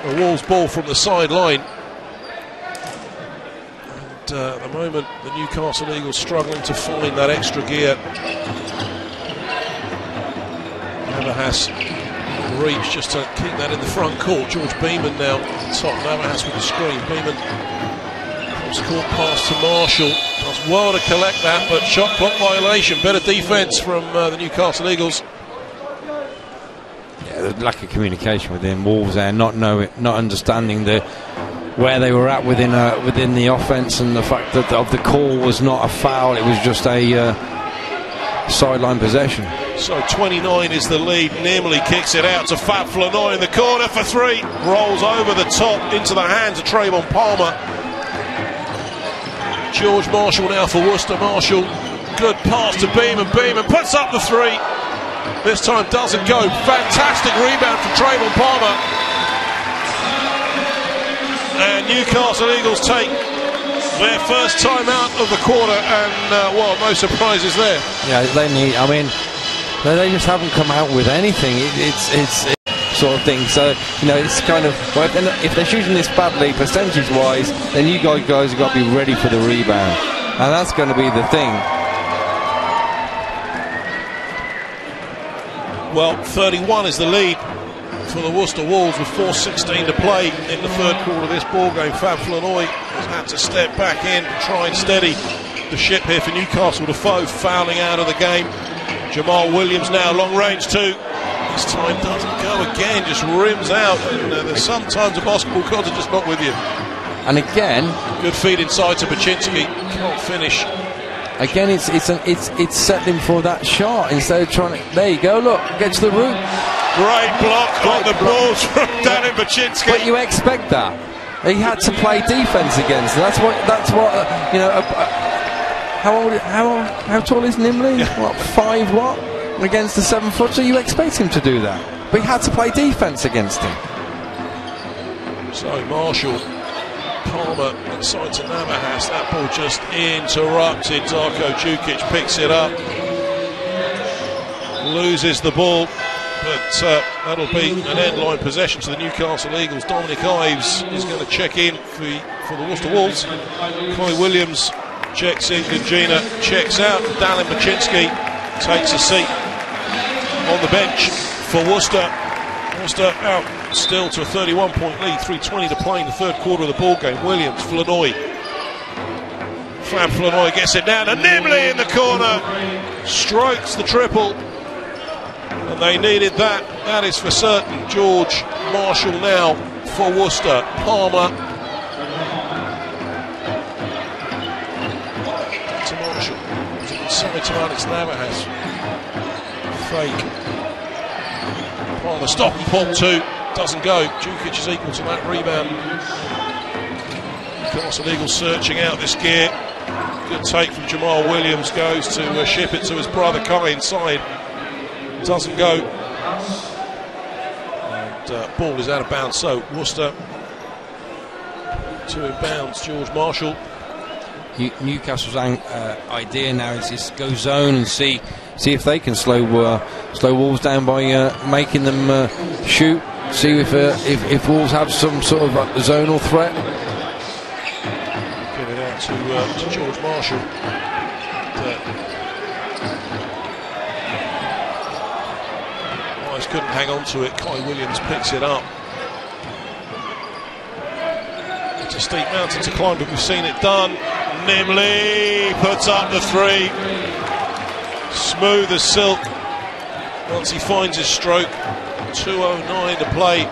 Speaker 1: a Wolves ball from the sideline. And at the moment, the Newcastle Eagles struggling to find that extra gear. Navahas reach just to keep that in the front court. George Beeman now top. Navahas with the screen. Beeman cross court pass to Marshall. Does well to collect that, but shot clock violation. Better defense from the Newcastle Eagles.
Speaker 2: Yeah, the lack of communication within Wolves there, not understanding where they were at within the offense, and the fact that of the call was not a foul, it was just a sideline possession.
Speaker 1: So 29 is the lead. Nimley kicks it out to Fab Flanoy in the corner for three. Rolls over the top into the hands of Trayvon Palmer. George Marshall now for Worcester. Marshall, good pass to Beeman. Beeman puts up the three. This time doesn't go. Fantastic rebound from Trayvon Palmer. And Newcastle Eagles take their first time out of the quarter, and well, no surprises there.
Speaker 2: Yeah, they need. I mean, they just haven't come out with anything. It's sort of thing. So you know, it's kind of, well, if they're shooting this badly percentage-wise, then you guys have got to be ready for the rebound, and that's going to be the thing.
Speaker 1: Well, 31 is the lead for the Worcester Wolves with 4:16 to play in the third quarter of this ball game. Fab Flanoy has had to step back in and try and steady the ship here for Newcastle. Defoe fouling out of the game. Jamal Williams now long range two. This time doesn't go again, just rims out. And there's sometimes a basketball gods are just not with you.
Speaker 2: And again,
Speaker 1: good feed inside to Baczynski. Can't finish.
Speaker 2: Again, it's settling for that shot instead of trying to. There you go. Look, get to the root.
Speaker 1: Great block on the balls from Dana Baczynski.
Speaker 2: But you expect that. He had to play defense against. That's what you know. How tall is Nimley? What, 5 what? Against the 7-footer, you expect him to do that. But he had to play defense against him.
Speaker 1: So Marshall, Palmer inside to Navahas. That ball just interrupted. Darko Jukic picks it up, loses the ball, but that'll be an end line possession to the Newcastle Eagles. Dominic Ives is going to check in for the Worcester Wolves. Kai Williams checks in, Gugina checks out, Dana Baczynski takes a seat on the bench for Worcester. Worcester out still to a 31-point lead, 3:20 to play in the third quarter of the ball game. Williams, Flanoy. Fab Flanoy gets it down, and Nimley in the corner strokes the triple. And they needed that, that is for certain. George Marshall now for Worcester. Palmer to Marshall. Inside to Alex Navahas. Fake. Palmer stop and pop two. Doesn't go. Jukic is equal to that rebound. Newcastle Eagles searching out this gear. Good take from Jamal Williams. Goes to ship it to his brother Kai inside. Doesn't go. And ball is out of bounds. So Worcester to inbounds. George Marshall.
Speaker 2: Newcastle's idea now is just go zone and see if they can slow Wolves down by making them shoot. See if Wolves have some sort of zonal threat.
Speaker 1: Give it out to George Marshall. Eyes couldn't hang on to it. Kai Williams picks it up. It's a steep mountain to climb, but we've seen it done. Nimley puts up the three. Smooth as silk once he finds his stroke. 2:09 to play.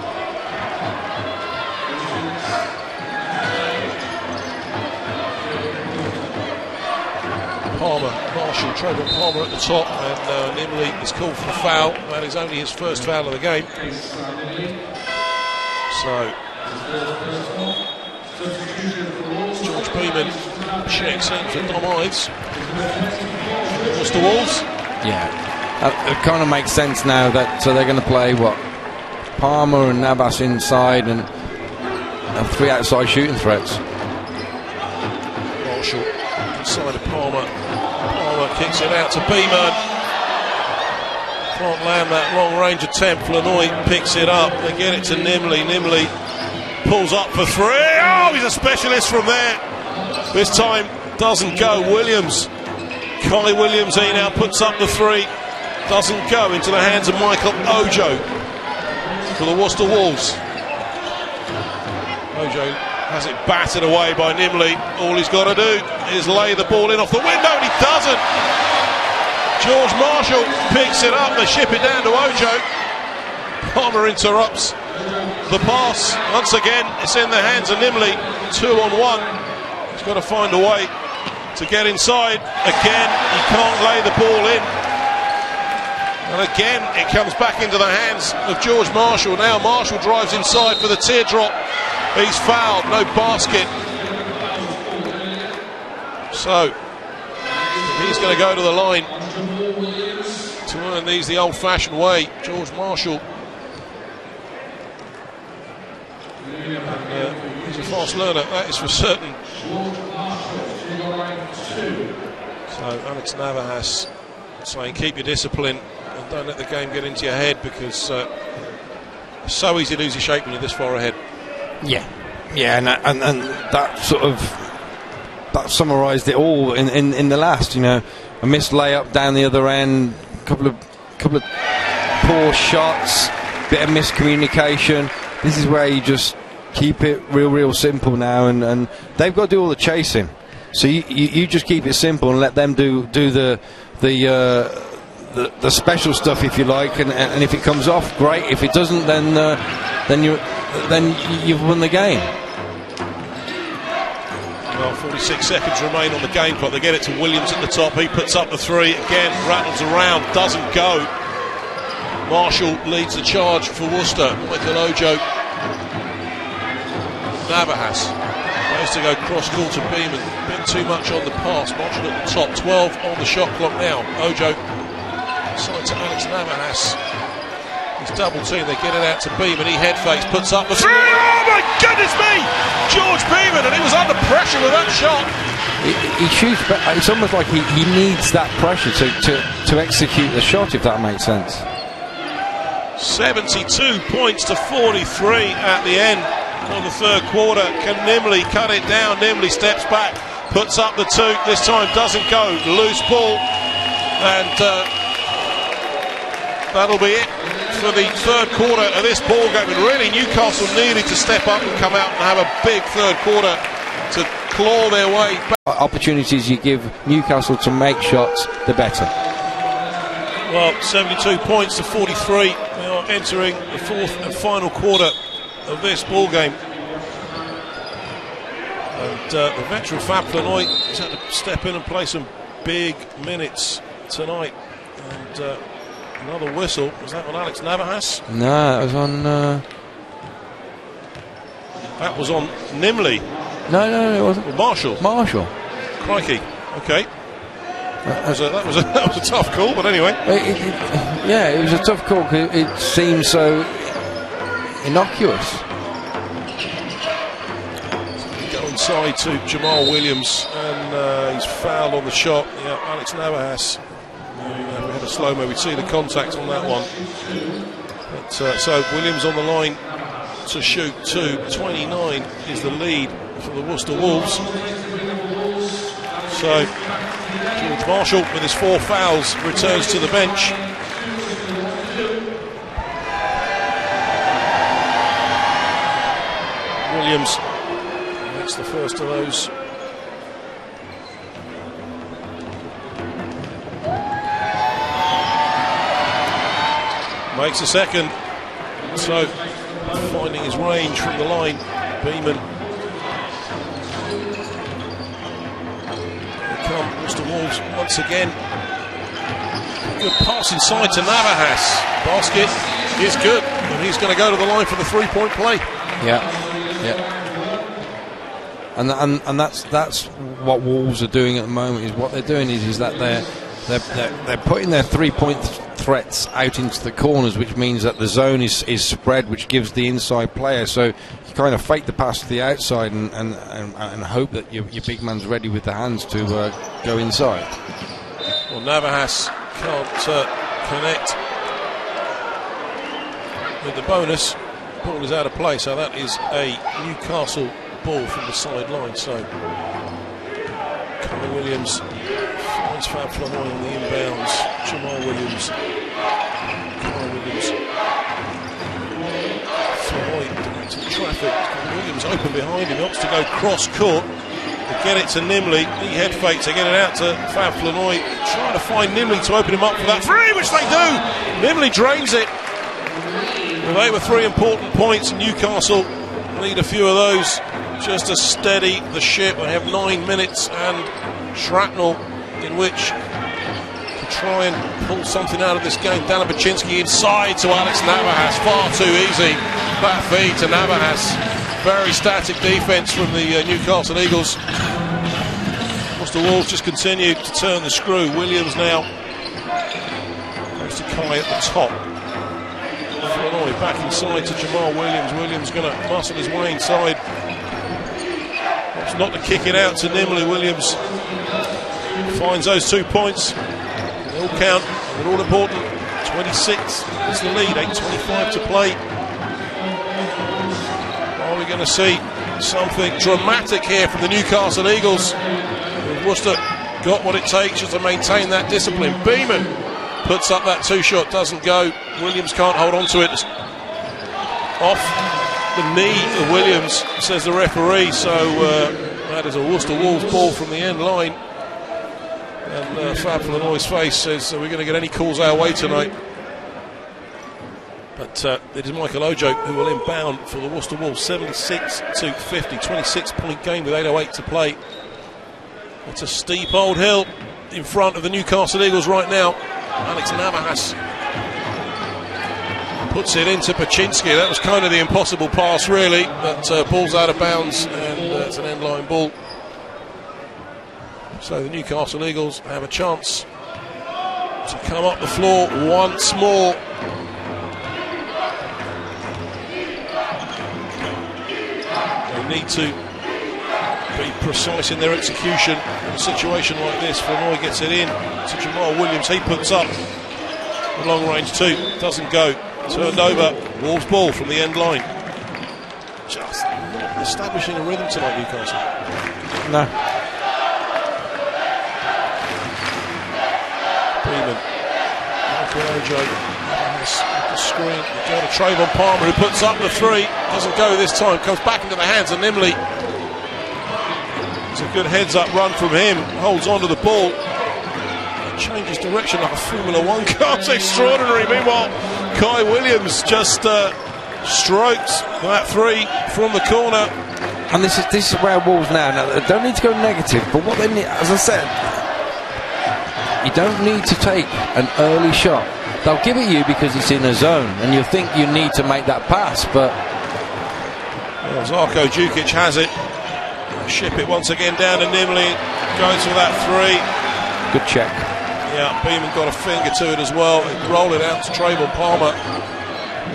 Speaker 1: Marshall, Trayvon Palmer at the top, and Nimley is called for a foul. That is only his first foul of the game. So George Beeman checks in for Dom Ives. Worcester Wolves.
Speaker 2: Yeah, it kind of makes sense now that so they're going to play what, Palmer and Navas inside and 3 outside shooting threats.
Speaker 1: Marshall inside of Palmer. Palmer kicks it out to Beeman. Can't land that long range attempt. Flanoy picks it up. They get it to Nimley. Nimley pulls up for 3. Oh, he's a specialist from there. This time doesn't go. Williams. Kai Williams, he now puts up the 3. Doesn't go into the hands of Michael Ojo for the Worcester Wolves. Ojo has it battered away by Nimley. All he's got to do is lay the ball in off the window, and he doesn't. George Marshall picks it up. They ship it down to Ojo. Palmer interrupts the pass. Once again, it's in the hands of Nimley. 2-on-1. He's got to find a way to get inside. Again, he can't lay the ball in. And again, it comes back into the hands of George Marshall. Now Marshall drives inside for the teardrop. He's fouled, no basket. So he's going to go to the line to earn these the old-fashioned way. George Marshall. And, he's a fast learner, that is for certain. So Alex Navas saying keep your discipline and don't let the game get into your head, because it's so easy to lose your shape when you're this far ahead. Yeah,
Speaker 2: and that sort of that summarised it all in the last. You know, a missed layup down the other end, couple of poor shots, bit of miscommunication. This is where you just keep it real simple now, and they've got to do all the chasing. So you just keep it simple and let them do the special stuff, if you like, and if it comes off, great. If it doesn't, then you've won the game.
Speaker 1: Well, 46 seconds remain on the game clock. They get it to Williams at the top. He puts up the 3 again, rattles around, doesn't go. Marshall leads the charge for Worcester. Michael Ojo. Navas goes to go cross court to Beeman. A bit too much on the pass. Marshall at the top. 12 on the shot clock now. Ojo side to Alex Navas. He's double team. They get it out to Beeman. He head fakes, puts up the 3. Oh my goodness me! George Beeman, and he was under pressure with that shot.
Speaker 2: He shoots, but it's almost like he needs that pressure to execute the shot, if that makes sense.
Speaker 1: 72 points to 43 at the end of the third quarter. Can Nimley cut it down? Nimley steps back, puts up the 2. This time doesn't go. Loose ball, and that'll be it for the third quarter of this ball game. And really, Newcastle needed to step up and come out and have a big third quarter to claw their way back.
Speaker 2: Opportunities you give Newcastle to make shots, the better.
Speaker 1: Well, 72 points to 43. They are entering the fourth and final quarter of this ball game. And the veteran Fab Flanoy has had to step in and play some big minutes tonight. And another whistle. Was that on Alex Navas?
Speaker 2: No, that was on...
Speaker 1: That was on Nimley.
Speaker 2: No, it wasn't.
Speaker 1: Well, Marshall. Crikey. Okay. That was a tough call, but anyway.
Speaker 2: It was a tough call because it seemed so innocuous.
Speaker 1: Go inside to Jamal Williams, and he's fouled on the shot. Yeah, Alex Navas. We had a slow-mo. We'd see the contact on that one. But, so Williams on the line to shoot 2. 29 is the lead for the Worcester Wolves. So George Marshall, with his 4 fouls, returns to the bench. Williams makes the first of those. Makes a second. So finding his range from the line, Beeman. Worcester Wolves once again. Good pass inside to Navas. Basket is good, and he's going to go to the line for the three-point play.
Speaker 2: Yeah. And that's what Wolves are doing at the moment. Is what they're doing is that they're putting their three-point threats out into the corners, which means that the zone is spread, which gives the inside player. So you kind of fake the pass to the outside and hope that your big man's ready with the hands to go inside.
Speaker 1: Well, Navas can't connect with the bonus. Ball is out of play, so that is a Newcastle ball from the sideline. So Kai Williams finds Fab Flanoy on the inbounds. Jamal Williams, Kai Williams, Flanoy into traffic. Williams open behind him, opts to go cross court. They get it to Nimley. He head fakes to get it out to Fab Flanoy. Trying to find Nimley to open him up for that three, which they do. Nimley drains it. Well, they were three important points. Newcastle need a few of those just to steady the ship. They have 9 minutes and shrapnel in which to try and pull something out of this game. Dana Baczynski inside to Alex Navas. Far too easy. Back feed to Navas. Very static defence from the Newcastle Eagles. Worcester Wolves just continued to turn the screw. Williams now goes to Kai at the top. Flanoy back inside to Jamal Williams. Williams going to muscle his way inside. It's not to kick it out to Nimley. Williams finds those 2 points. They all count. They're all important. 26 is the lead. 8:25 to play. Are we going to see something dramatic here from the Newcastle Eagles? Worcester got what it takes just to maintain that discipline. Beeman puts up that two-shot, doesn't go. Williams can't hold on to it. It's off the knee of Williams, says the referee. So that is a Worcester Wolves ball from the end line. And Fab Flanoy's face says, are we going to get any calls our way tonight? But it is Michael Ojo who will inbound for the Worcester Wolves. 76-50, 26-point game with 8:08 to play. It's a steep old hill in front of the Newcastle Eagles right now. Alex Navas puts it into Baczynski. That was kind of the impossible pass, really. But ball's out of bounds, and it's an end-line ball. So the Newcastle Eagles have a chance to come up the floor once more. They need to be precise in their execution in a situation like this. Flanoy gets it in to Jamal Williams. He puts up the long range two. Doesn't go. Turned over. Wolves ball from the end line. Just not establishing a rhythm tonight, Newcastle.
Speaker 2: No.
Speaker 1: Beeman. Michael Ojo. The screen. Go to Trayvon Palmer, who puts up the three. Doesn't go this time. Comes back into the hands of Nimley. It's a good heads-up run from him. Holds onto the ball. Changes direction like a Formula One car. It's extraordinary. Meanwhile, Kai Williams just strokes that three from the corner.
Speaker 2: And this is where Wolves now they don't need to go negative, but what they need, as I said, you don't need to take an early shot. They'll give it you because it's in a zone, and you think you need to make that pass, but
Speaker 1: Zarko Djukic has it. Ship it once again down to Nimley. Goes for that three.
Speaker 2: Good check.
Speaker 1: Yeah, Beeman got a finger to it as well. Roll it out to Trayvon Palmer.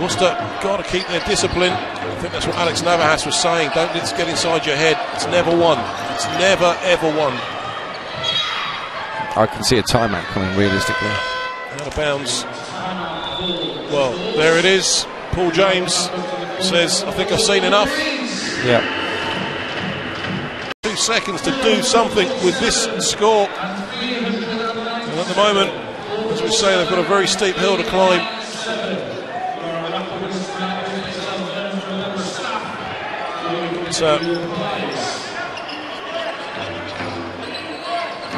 Speaker 1: Worcester got to keep their discipline. I think that's what Alex Navas was saying. Don't let it get inside your head. It's never won. It's never ever won.
Speaker 2: I can see a timeout coming realistically.
Speaker 1: Out of bounds. Well, there it is. Paul James says, I think I've seen enough.
Speaker 2: Yeah.
Speaker 1: 2 seconds to do something with this score. And at the moment, as we say, they've got a very steep hill to climb.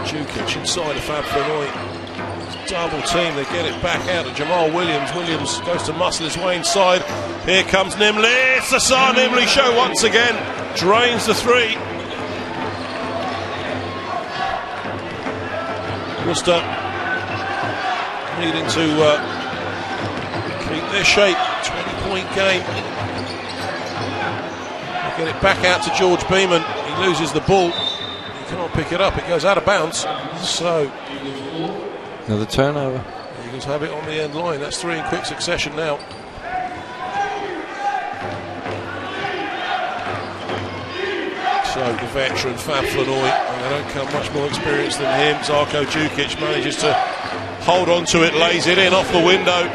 Speaker 1: Djukic inside of Fab Flanoy. Double team, they get it back out to Jamal Williams. Williams goes to muscle his way inside. Here comes Nimley. It's the Sar Nimley show once again. Drains the three. Worcester needing to keep their shape. 20-point game. They get it back out to George Beeman. He loses the ball. He can't pick it up. It goes out of bounds. So
Speaker 2: another turnover.
Speaker 1: Eagles have it on the end line. That's 3 in quick succession now. So the veteran Fab Flanoy, and they don't come much more experienced than him. Zarko Djukic manages to hold on to it, lays it in off the window.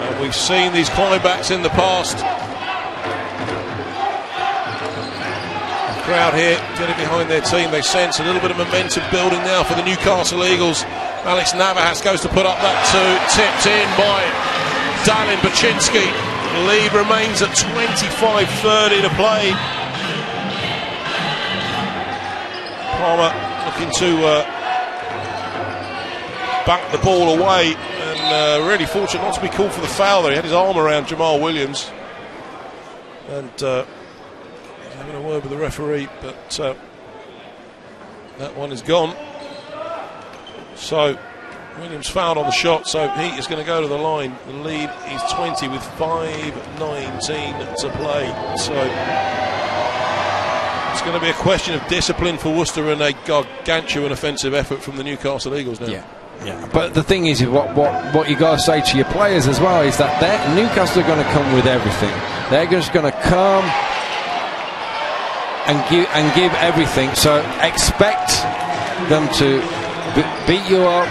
Speaker 1: And we've seen these climbbacks in the past. The crowd here getting behind their team. They sense a little bit of momentum building now for the Newcastle Eagles. Alex Navas goes to put up that 2, tipped in by Dalin Baczynski. Lead remains at 25:30 to play. Palmer looking to back the ball away, and really fortunate not to be called for the foul there. He had his arm around Jamal Williams, and he's having a word with the referee, but that one is gone. So Williams fouled on the shot, so he is going to go to the line. The lead is 20 with 5:19 to play. So it's going to be a question of discipline for Worcester and a gargantuan offensive effort from the Newcastle Eagles now.
Speaker 2: Yeah. But the thing is, what you got to say to your players as well is that Newcastle are going to come with everything. They're just going to come and give everything. So expect them to beat you up.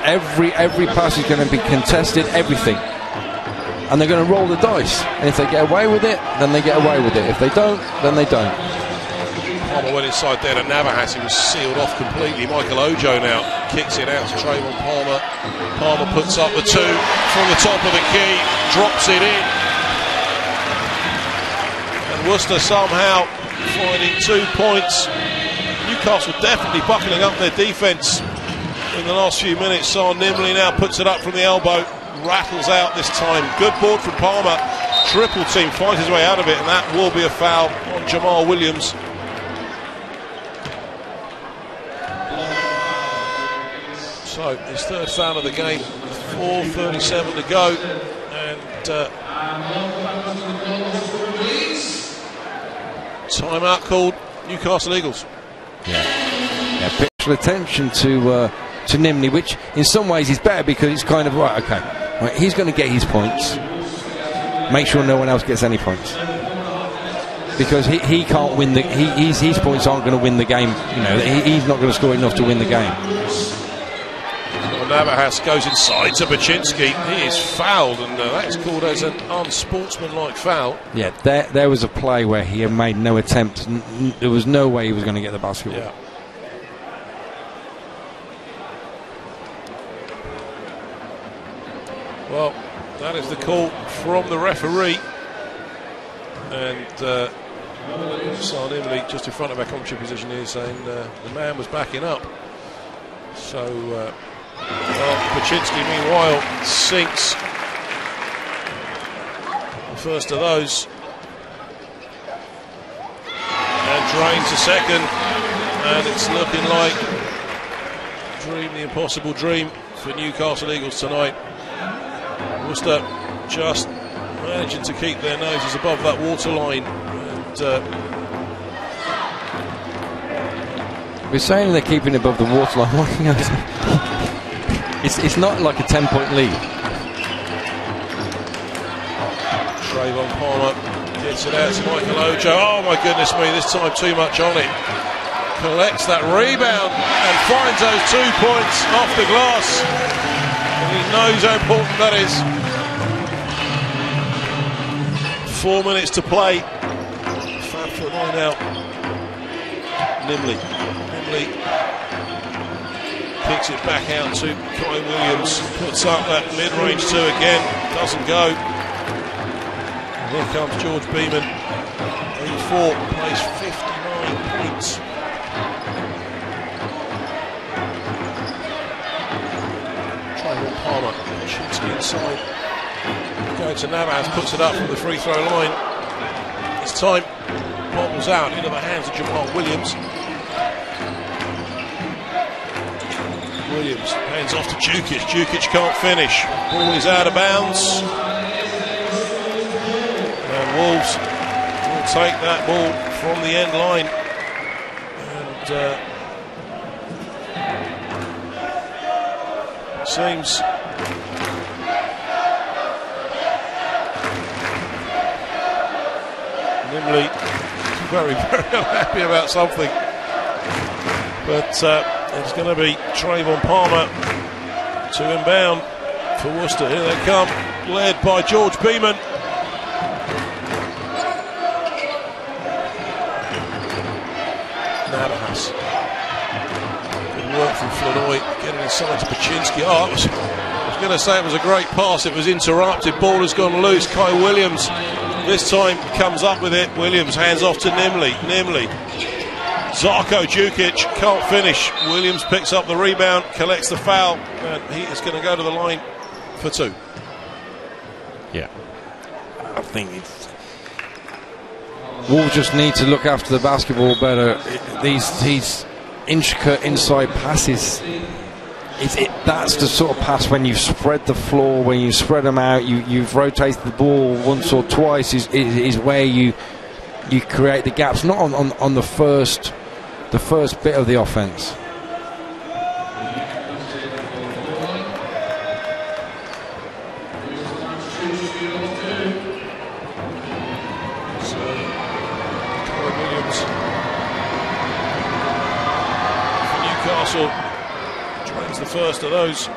Speaker 2: Every pass is going to be contested, everything, and they're going to roll the dice. And if they get away with it, then they get away with it. If they don't, then they don't.
Speaker 1: Palmer went inside there to Navas. He was sealed off completely. Michael Ojo now kicks it out to Trayvon Palmer. Palmer puts up the 2 from the top of the key, drops it in, and Worcester somehow finding 2 points. Newcastle definitely buckling up their defence in the last few minutes. So Nimley now puts it up from the elbow, rattles out this time. Good board from Palmer. Triple team finds his way out of it, and that will be a foul on Jamal Williams. So his 3rd foul of the game, 4:37 to go, and timeout called. Newcastle Eagles.
Speaker 2: Yeah. Special attention to Nimley, which in some ways is better because it's kind of right. He's going to get his points. Make sure no one else gets any points, because he can't win his points aren't going to win the game. You know, he's not going to score enough to win the game.
Speaker 1: Navas goes inside to Baczynski. He is fouled, and that is called as an unsportsmanlike foul.
Speaker 2: Yeah, there was a play where he had made no attempt. There was no way he was going to get the basketball.
Speaker 1: Yeah. Well, that is the call from the referee, and Hassan Imley just in front of our commentary position here saying the man was backing up. So Baczynski meanwhile sinks the first of those and drains the second, and it's looking like the impossible dream for Newcastle Eagles tonight. Worcester just managing to keep their noses above that waterline, and
Speaker 2: we're saying they're keeping above the waterline. It's not like a 10-point lead.
Speaker 1: Trayvon Palmer gets it out to Michael Ojo. Oh my goodness me, this time too much on it. Collects that rebound and finds those 2 points off the glass. And he knows how important that is. 4 minutes to play. Fab for 9 out. Nimley kicks it back out to Kai Williams. Puts up that mid-range 2 again. Doesn't go. And here comes George Beeman. 84 plays 59 points. Trayvon Palmer shoots inside. Going to Navas, puts it up from the free throw line. It's time. bobbles out into the hands of Jamal Williams. Williams hands off to Jukic. Jukic can't finish. Ball is out of bounds. And Wolves will take that ball from the end line. And seems Nimley very, very unhappy about something. But it's going to be Trayvon Palmer to inbound for Worcester. Here they come, led by George Beeman. Navas. Good work from Flanoy, getting inside to Paczynski. I was going to say it was a great pass. It was interrupted. Ball has gone loose. Kai Williams this time comes up with it. Williams hands off to Nimley. Zarko Jukic can't finish. Williams picks up the rebound, collects the foul, and he is going to go to the line for two.
Speaker 2: Yeah, I think Wolves just need to look after the basketball better. These intricate inside passes, that's the sort of pass when you spread the floor, when you spread them out, you've rotated the ball once or twice is where you create the gaps, not on the first bit of the offense.
Speaker 1: So Williams for Newcastle drains the first of those.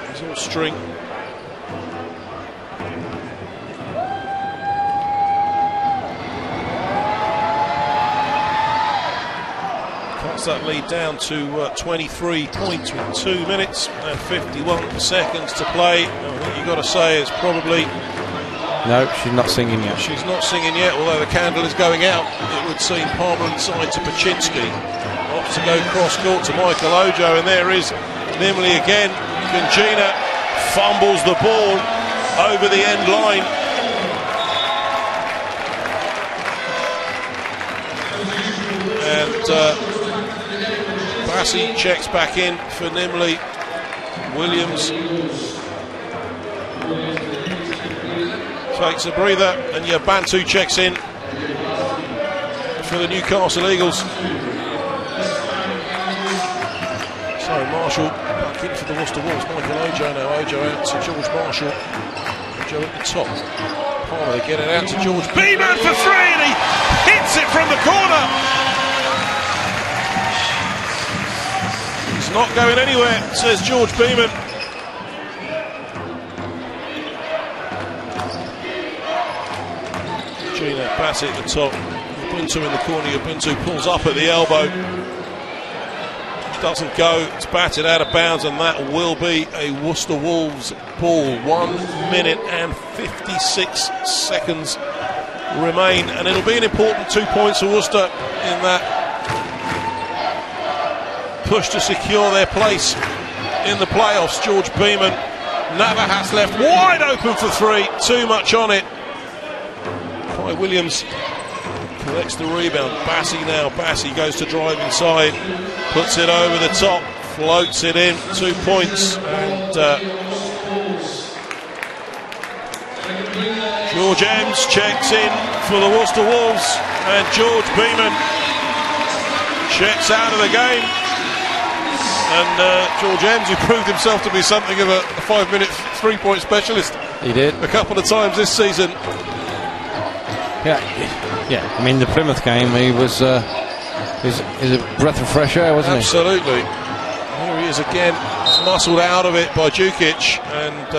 Speaker 1: He's all string. That lead down to 23 points with 2 minutes and 51 seconds to play. I think you've got to say it's probably...
Speaker 2: No, she's not singing yet.
Speaker 1: She's not singing yet, although the candle is going out. It would seem Palmer inside to Paczynski. Opts to go cross court to Michael Ojo, and there is Nimley again. Gangina fumbles the ball over the end line. And Bassi checks back in for Nimley. Williams takes a breather, and Bantu checks in for the Newcastle Eagles. So Marshall back in for the Worcester Wolves. Michael Ojo now. Ojo out to George Marshall. Ojo at the top. Palmer, they get it out to George Beeman for three, and he hits it from the corner. Not going anywhere, says George Beeman. Gina Bassett at the top. Ubuntu in the corner. Ubuntu pulls up at the elbow. Doesn't go. It's batted out of bounds, and that will be a Worcester Wolves ball. 1 minute and 56 seconds remain, and it'll be an important 2 points for Worcester in that push to secure their place in the playoffs. George Beeman, Navas left wide open for three, too much on it. Kai Williams collects the rebound. Bassi goes to drive inside, puts it over the top, floats it in, 2 points. And George Ems checks in for the Worcester Wolves, and George Beeman checks out of the game. And George Ems, who proved himself to be something of a 5-minute 3-point specialist.
Speaker 2: He did.
Speaker 1: A couple of times this season.
Speaker 2: Yeah. I mean, the Plymouth game, he was is a breath of fresh air, wasn't
Speaker 1: Absolutely. Here he is again. He's muscled out of it by Jukic, and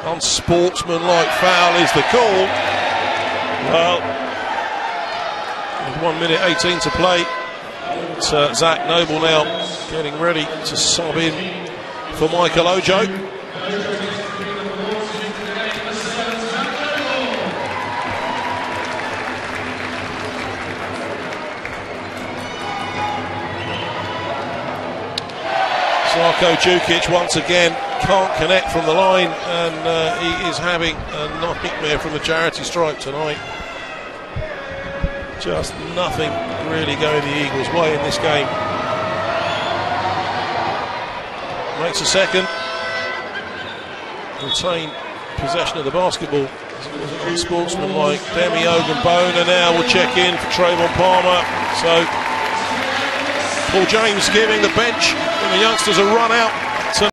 Speaker 1: unsportsmanlike foul is the call. Well, with 1 minute 18 to play. Zach Noble now getting ready to sub in for Michael Ojo. Zarko Jukic once again can't connect from the line, and he is having a nightmare from the charity stripe tonight. Just nothing really going the Eagles' way in this game. Makes a second. Retain possession of the basketball. Sportsmanlike. Demi Ogunbona now will check in for Trayvon Palmer. So Paul James giving the bench and the youngsters a run out.